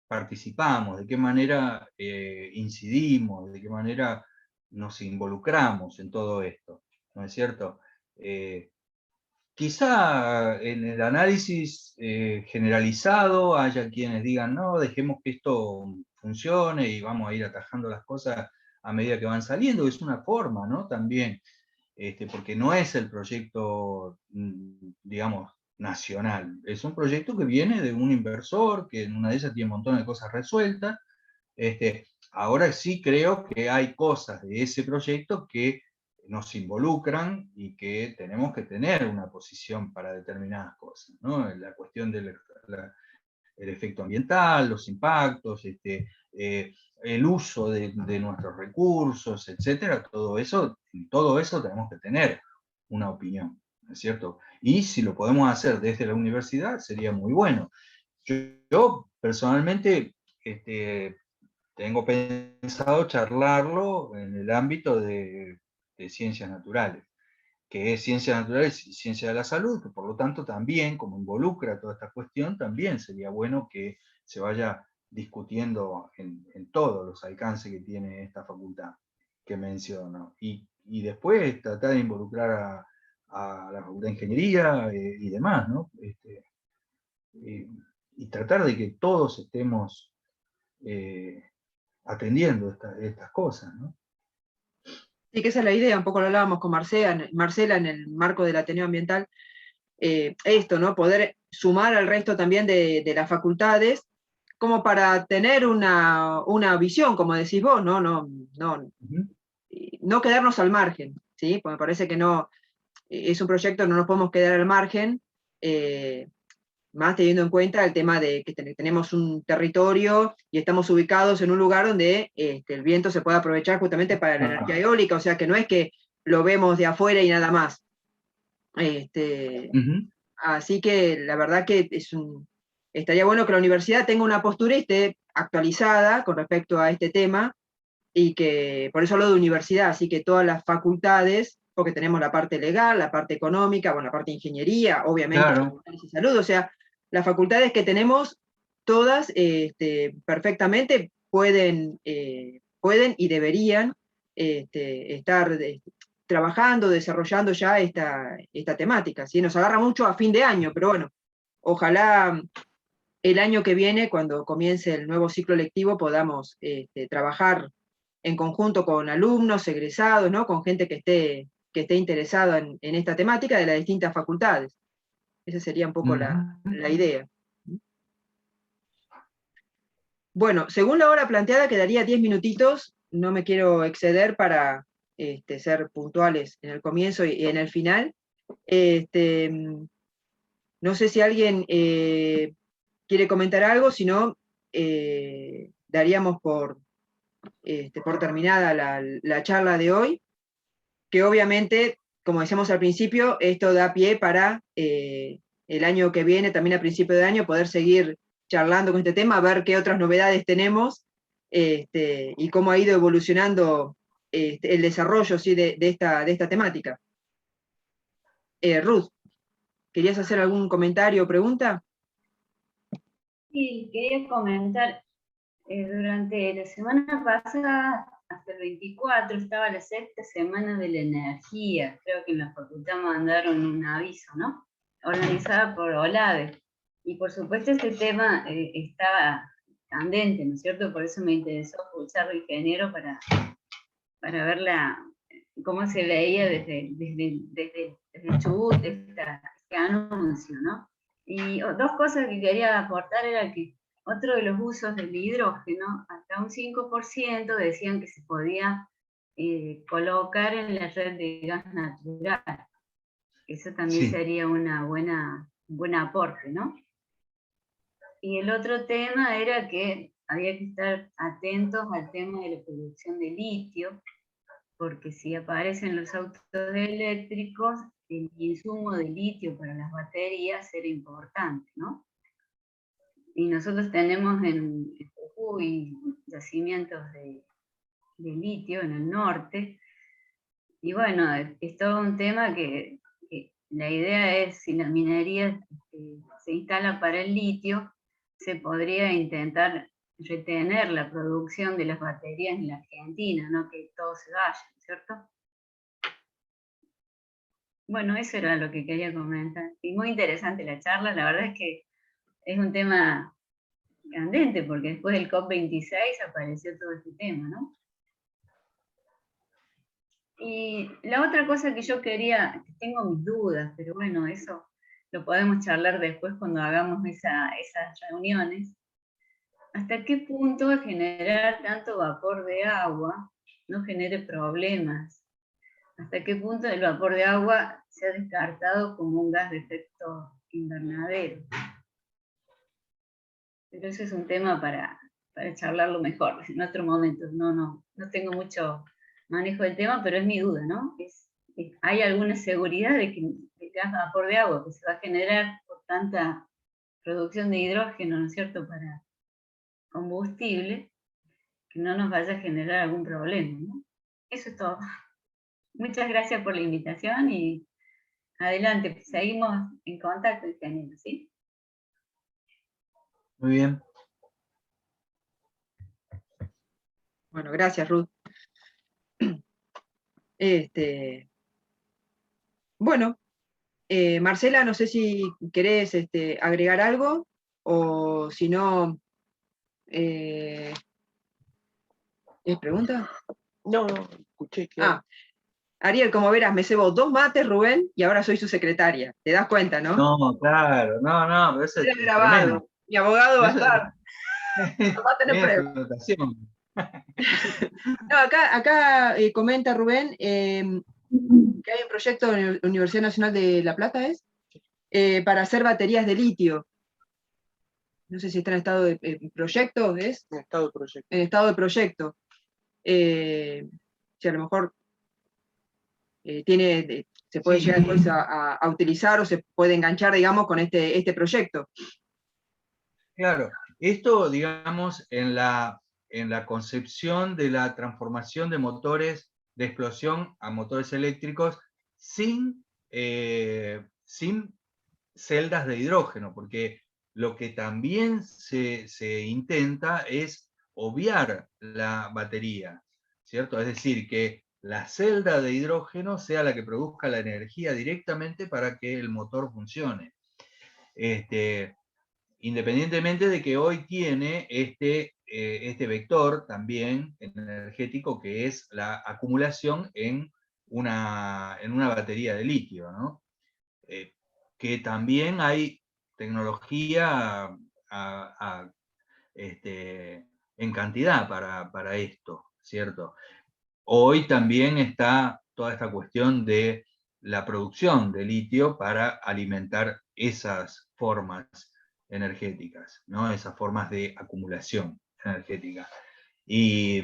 participamos, de qué manera incidimos, de qué manera nos involucramos en todo esto, ¿no es cierto? Quizá en el análisis generalizado haya quienes digan, no, dejemos que esto funcione y vamos a ir atajando las cosas a medida que van saliendo, es una forma, ¿no? También, porque no es el proyecto, digamos, nacional, es un proyecto que viene de un inversor, que en una de ellas tiene un montón de cosas resueltas. Ahora sí creo que hay cosas de ese proyecto que nos involucran y que tenemos que tener una posición para determinadas cosas, ¿no? La cuestión del el efecto ambiental, los impactos, el uso de nuestros recursos, etcétera, todo eso tenemos que tener una opinión, ¿no es cierto? Y si lo podemos hacer desde la universidad, sería muy bueno. Yo personalmente tengo pensado charlarlo en el ámbito de ciencias naturales, que es ciencias naturales y ciencia de la salud, que por lo tanto también, como involucra toda esta cuestión, también sería bueno que se vaya discutiendo en todos los alcances que tiene esta facultad que menciono. Y después tratar de involucrar a la facultad de ingeniería y demás, ¿no? Y tratar de que todos estemos atendiendo estas cosas, ¿no? Sí, que esa es la idea, un poco lo hablábamos con Marcela en el marco del Ateneo Ambiental, esto, ¿no? Poder sumar al resto también de las facultades, como para tener una visión, como decís vos, ¿no? No quedarnos al margen, ¿sí? Porque me parece que no, es un proyecto, no nos podemos quedar al margen, más teniendo en cuenta el tema de que tenemos un territorio y estamos ubicados en un lugar donde el viento se puede aprovechar justamente para la energía eólica, o sea que no es que lo vemos de afuera y nada más. Así que la verdad que estaría bueno que la universidad tenga una postura y esté actualizada con respecto a este tema, y que, por eso hablo de universidad, así que todas las facultades, porque tenemos la parte legal, la parte económica, bueno, la parte de ingeniería, obviamente, claro. y salud, o sea, las facultades que tenemos, todas perfectamente pueden y deberían estar trabajando, desarrollando ya esta temática, ¿sí? Nos agarra mucho a fin de año, pero bueno, ojalá el año que viene, cuando comience el nuevo ciclo lectivo, podamos trabajar en conjunto con alumnos, egresados, ¿no? Con gente que esté interesada en esta temática de las distintas facultades. Esa sería un poco la idea. Bueno, según la hora planteada, quedaría 10 minutitos, no me quiero exceder para ser puntuales en el comienzo y en el final. No sé si alguien quiere comentar algo, si no, daríamos por terminada la charla de hoy, que obviamente, como decíamos al principio, esto da pie para el año que viene, también a principio de año, poder seguir charlando con este tema, ver qué otras novedades tenemos y cómo ha ido evolucionando el desarrollo, ¿sí? de esta temática. Ruth, ¿querías hacer algún comentario o pregunta? Sí, quería comentar, durante la semana pasada, hasta el 24, estaba la sexta semana de la energía. Creo que en la facultad mandaron un aviso, ¿no? Organizada por OLAVE. Y por supuesto este tema estaba candente, ¿no es cierto? Por eso me interesó escuchar de ingeniero para ver cómo se leía desde Chubut este anuncio, ¿no? Y dos cosas que quería aportar era que otro de los usos del hidrógeno, hasta un 5% decían que se podía colocar en la red de gas natural. Eso también sería un buen aporte, ¿no? Y el otro tema era que había que estar atentos al tema de la producción de litio, porque si aparecen los autos eléctricos, el insumo de litio para las baterías era importante, ¿no? Y nosotros tenemos en Jujuy yacimientos de litio en el norte, y bueno, es todo un tema que la idea es, si la minería se instala para el litio, se podría intentar retener la producción de las baterías en la Argentina, no que todo se vaya, ¿cierto? Bueno, eso era lo que quería comentar. Y muy interesante la charla, la verdad es que es un tema candente, porque después del COP26 apareció todo este tema, ¿no? Y la otra cosa que yo quería, que tengo mis dudas, pero bueno, eso lo podemos charlar después cuando hagamos esas reuniones. ¿Hasta qué punto generar tanto vapor de agua no genere problemas? ¿Hasta qué punto el vapor de agua se ha descartado como un gas de efecto invernadero? Pero eso es un tema para charlarlo mejor, en otro momento. No tengo mucho manejo del tema, pero es mi duda, ¿no? ¿Hay alguna seguridad de que el gas vapor de agua que se va a generar por tanta producción de hidrógeno, ¿no es cierto?, para combustible, que no nos vaya a generar algún problema, ¿no? Eso es todo. Muchas gracias por la invitación y adelante, seguimos en contacto, ingeniero, ¿sí? Muy bien. Bueno, gracias, Ruth. Bueno, Marcela, no sé si querés agregar algo, o si no, ¿es pregunta? No, escuché que... Ariel, como verás, me cebo 2 mates, Rubén, y ahora soy su secretaria. ¿Te das cuenta, no? No, claro, no, pero eso es Queda grabado. tremendo. Mi abogado va a Eso estar. Va a tener es pruebas. explotación. No, acá comenta Rubén que hay un proyecto en la Universidad Nacional de La Plata, para hacer baterías de litio. No sé si está en estado de proyecto, ¿es? En estado de proyecto. En estado de proyecto. Si a lo mejor se puede Sí. llegar después a utilizar, o se puede enganchar, digamos, con este proyecto. Claro, esto, digamos, en la concepción de la transformación de motores de explosión a motores eléctricos sin celdas de hidrógeno, porque lo que también se intenta es obviar la batería, ¿cierto? Es decir, que la celda de hidrógeno sea la que produzca la energía directamente para que el motor funcione. Independientemente de que hoy tiene este vector también energético, que es la acumulación en una batería de litio, ¿no? Que también hay tecnología en cantidad para esto, ¿cierto? Hoy también está toda esta cuestión de la producción de litio para alimentar esas formas energéticas, ¿no? Esas formas de acumulación energética. Y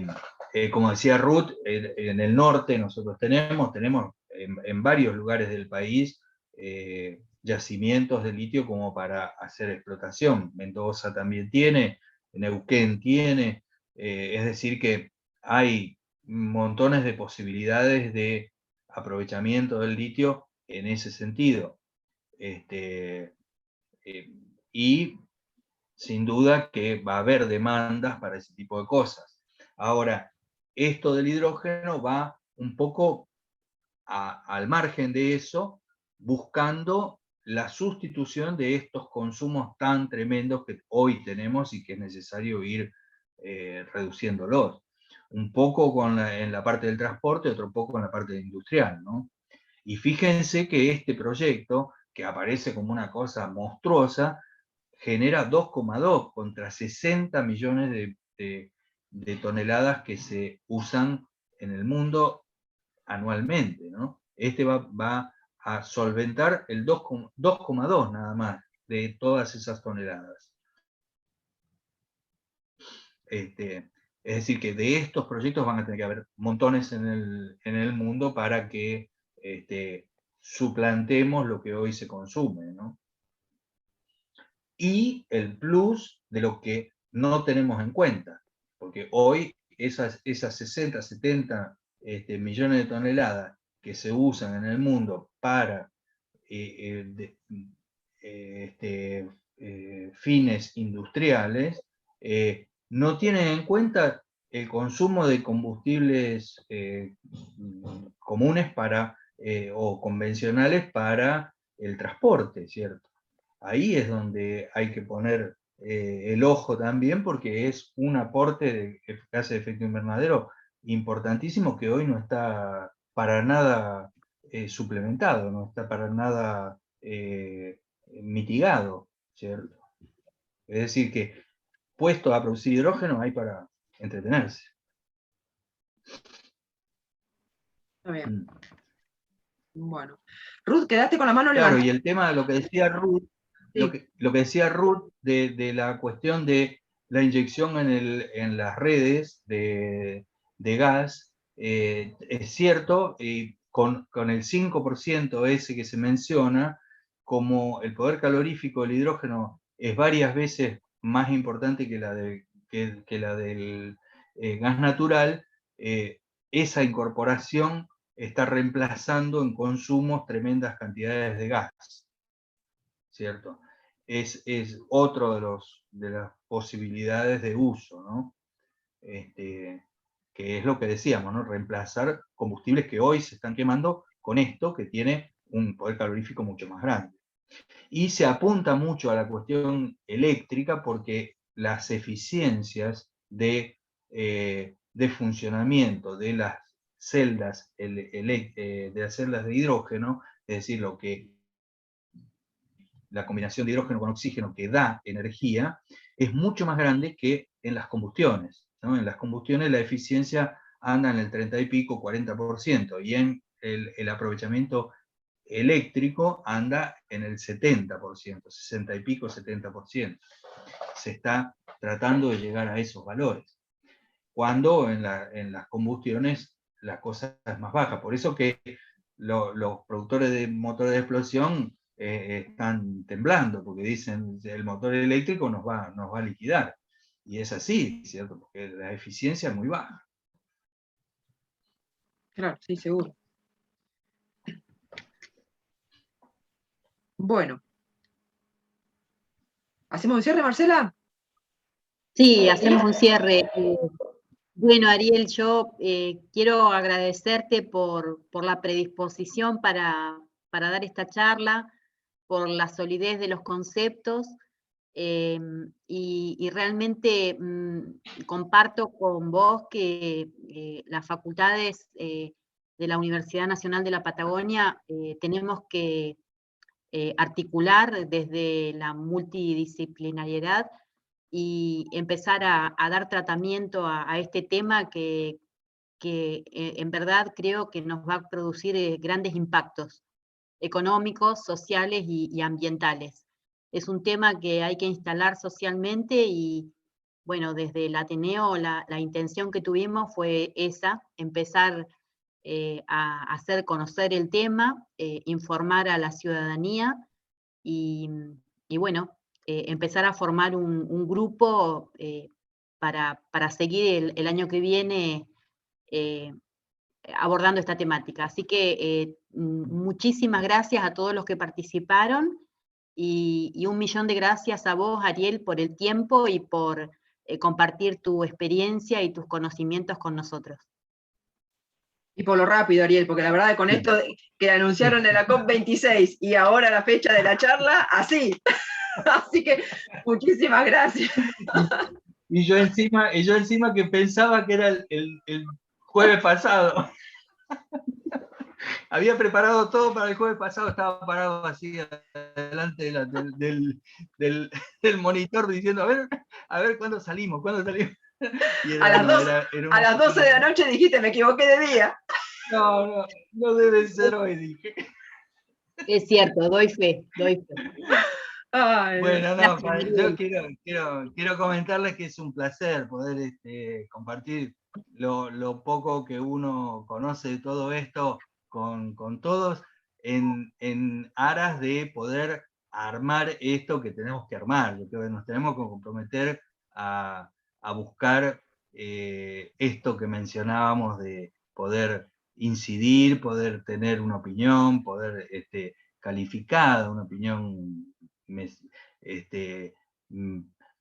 como decía Ruth, en el norte nosotros tenemos en varios lugares del país yacimientos de litio como para hacer explotación. Mendoza también tiene, Neuquén tiene, es decir que hay montones de posibilidades de aprovechamiento del litio en ese sentido. Y sin duda que va a haber demandas para ese tipo de cosas. Ahora, esto del hidrógeno va un poco al margen de eso, buscando la sustitución de estos consumos tan tremendos que hoy tenemos y que es necesario ir reduciéndolos. Un poco en la parte del transporte, otro poco en la parte industrial, ¿no? Y fíjense que este proyecto, que aparece como una cosa monstruosa, genera 2,2 contra 60 millones de toneladas que se usan en el mundo anualmente, ¿no? Este va a solventar el 2,2 nada más de todas esas toneladas. Es decir, que de estos proyectos van a tener que haber montones en el mundo para que suplantemos lo que hoy se consume, ¿no? Y el plus de lo que no tenemos en cuenta, porque hoy esas 60, 70 millones de toneladas que se usan en el mundo para fines industriales, no tienen en cuenta el consumo de combustibles comunes o convencionales para el transporte, ¿cierto? Ahí es donde hay que poner el ojo también, porque es un aporte de gases de efecto invernadero importantísimo que hoy no está para nada suplementado, no está para nada mitigado, ¿cierto? Es decir, que puesto a producir hidrógeno hay para entretenerse. Está bien. Bueno. Ruth, quedaste con la mano Claro, levantada. y el tema de lo que decía Ruth, Sí. lo que decía Ruth de la cuestión de la inyección en las redes de gas, es cierto, y con el 5% ese que se menciona, como el poder calorífico del hidrógeno es varias veces más importante que la del gas natural, esa incorporación está reemplazando en consumos tremendas cantidades de gas, ¿cierto? Es otro de las posibilidades de uso, ¿no? Que es lo que decíamos, ¿no? Reemplazar combustibles que hoy se están quemando con esto que tiene un poder calorífico mucho más grande. Y se apunta mucho a la cuestión eléctrica porque las eficiencias de funcionamiento de las celdas de hidrógeno, es decir, la combinación de hidrógeno con oxígeno que da energía, es mucho más grande que en las combustiones, ¿no? En las combustiones la eficiencia anda en el 30 y pico, 40%, y en el aprovechamiento eléctrico anda en el 70%, 60 y pico, 70%. Se está tratando de llegar a esos valores, cuando en las combustiones la cosa es más baja. Por eso que los productores de motores de explosión están temblando, porque dicen el motor eléctrico nos va a liquidar. Y es así, ¿cierto? Porque la eficiencia es muy baja. Claro, sí, seguro. Bueno. ¿Hacemos un cierre, Marcela? Sí, hacemos un cierre. Bueno, Ariel, yo quiero agradecerte por la predisposición para dar esta charla, por la solidez de los conceptos, y realmente comparto con vos que las facultades de la Universidad Nacional de la Patagonia tenemos que articular desde la multidisciplinariedad y empezar a dar tratamiento a este tema que en verdad creo que nos va a producir grandes impactos económicos, sociales y ambientales. Es un tema que hay que instalar socialmente y, bueno, desde el Ateneo la intención que tuvimos fue esa, empezar a hacer conocer el tema, informar a la ciudadanía y bueno, empezar a formar un grupo para seguir el año que viene abordando esta temática. Así que muchísimas gracias a todos los que participaron y 1.000.000 de gracias a vos, Ariel, por el tiempo y por compartir tu experiencia y tus conocimientos con nosotros. Y por lo rápido, Ariel, porque la verdad que con esto que anunciaron de la COP26 y ahora la fecha de la charla, así. Así que muchísimas gracias. Y yo encima que pensaba que era el jueves pasado. Había preparado todo para el jueves pasado, estaba parado así delante del monitor diciendo, a ver cuándo salimos. Y a las 12 de la noche dijiste, me equivoqué de día. No debe ser hoy, dije. Es cierto, doy fe. Ay, bueno, no, gracias, yo quiero comentarles que es un placer poder compartir lo poco que uno conoce de todo esto con todos en aras de poder armar esto que tenemos que armar, que nos tenemos que comprometer a buscar esto que mencionábamos de poder incidir, poder tener una opinión, poder calificada, una opinión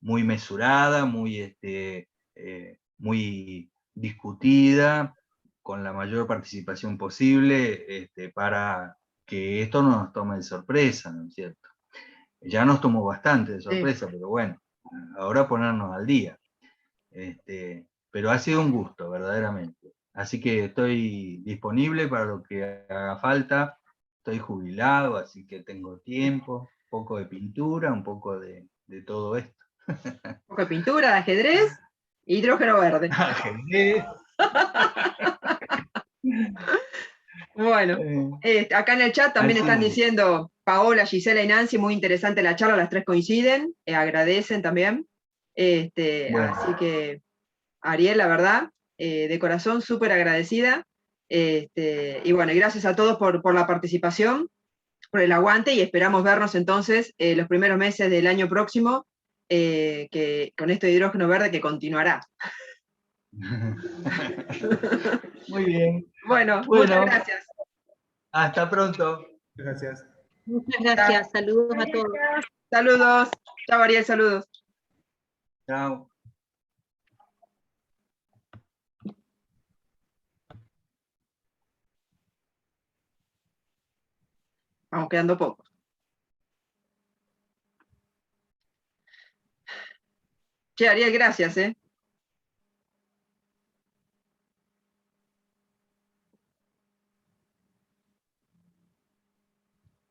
muy mesurada, muy discutida, con la mayor participación posible, para que esto no nos tome de sorpresa, ¿no es cierto? Ya nos tomó bastante de sorpresa, pero bueno, ahora ponernos al día. Pero ha sido un gusto, verdaderamente. Así que estoy disponible para lo que haga falta. Estoy jubilado, así que tengo tiempo, un poco de pintura, un poco de todo esto. Un poco de pintura, de ajedrez, hidrógeno verde. Ajedrez. Bueno, acá en el chat también están Así. diciendo Paola, Gisela y Nancy, muy interesante la charla, las tres coinciden, agradecen también. Bueno. Así que, Ariel, la verdad, de corazón, súper agradecida. Y bueno, y gracias a todos por la participación, por el aguante, y esperamos vernos entonces los primeros meses del año próximo, que con esto de hidrógeno verde que continuará. Muy bien. Bueno, muchas gracias. Hasta pronto. Gracias. Muchas gracias, saludos a todos. Saludos. Chao, Ariel, saludos. Chao. Vamos quedando pocos. Che, Ariel, gracias,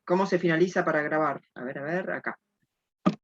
¿Cómo se finaliza para grabar? A ver, acá.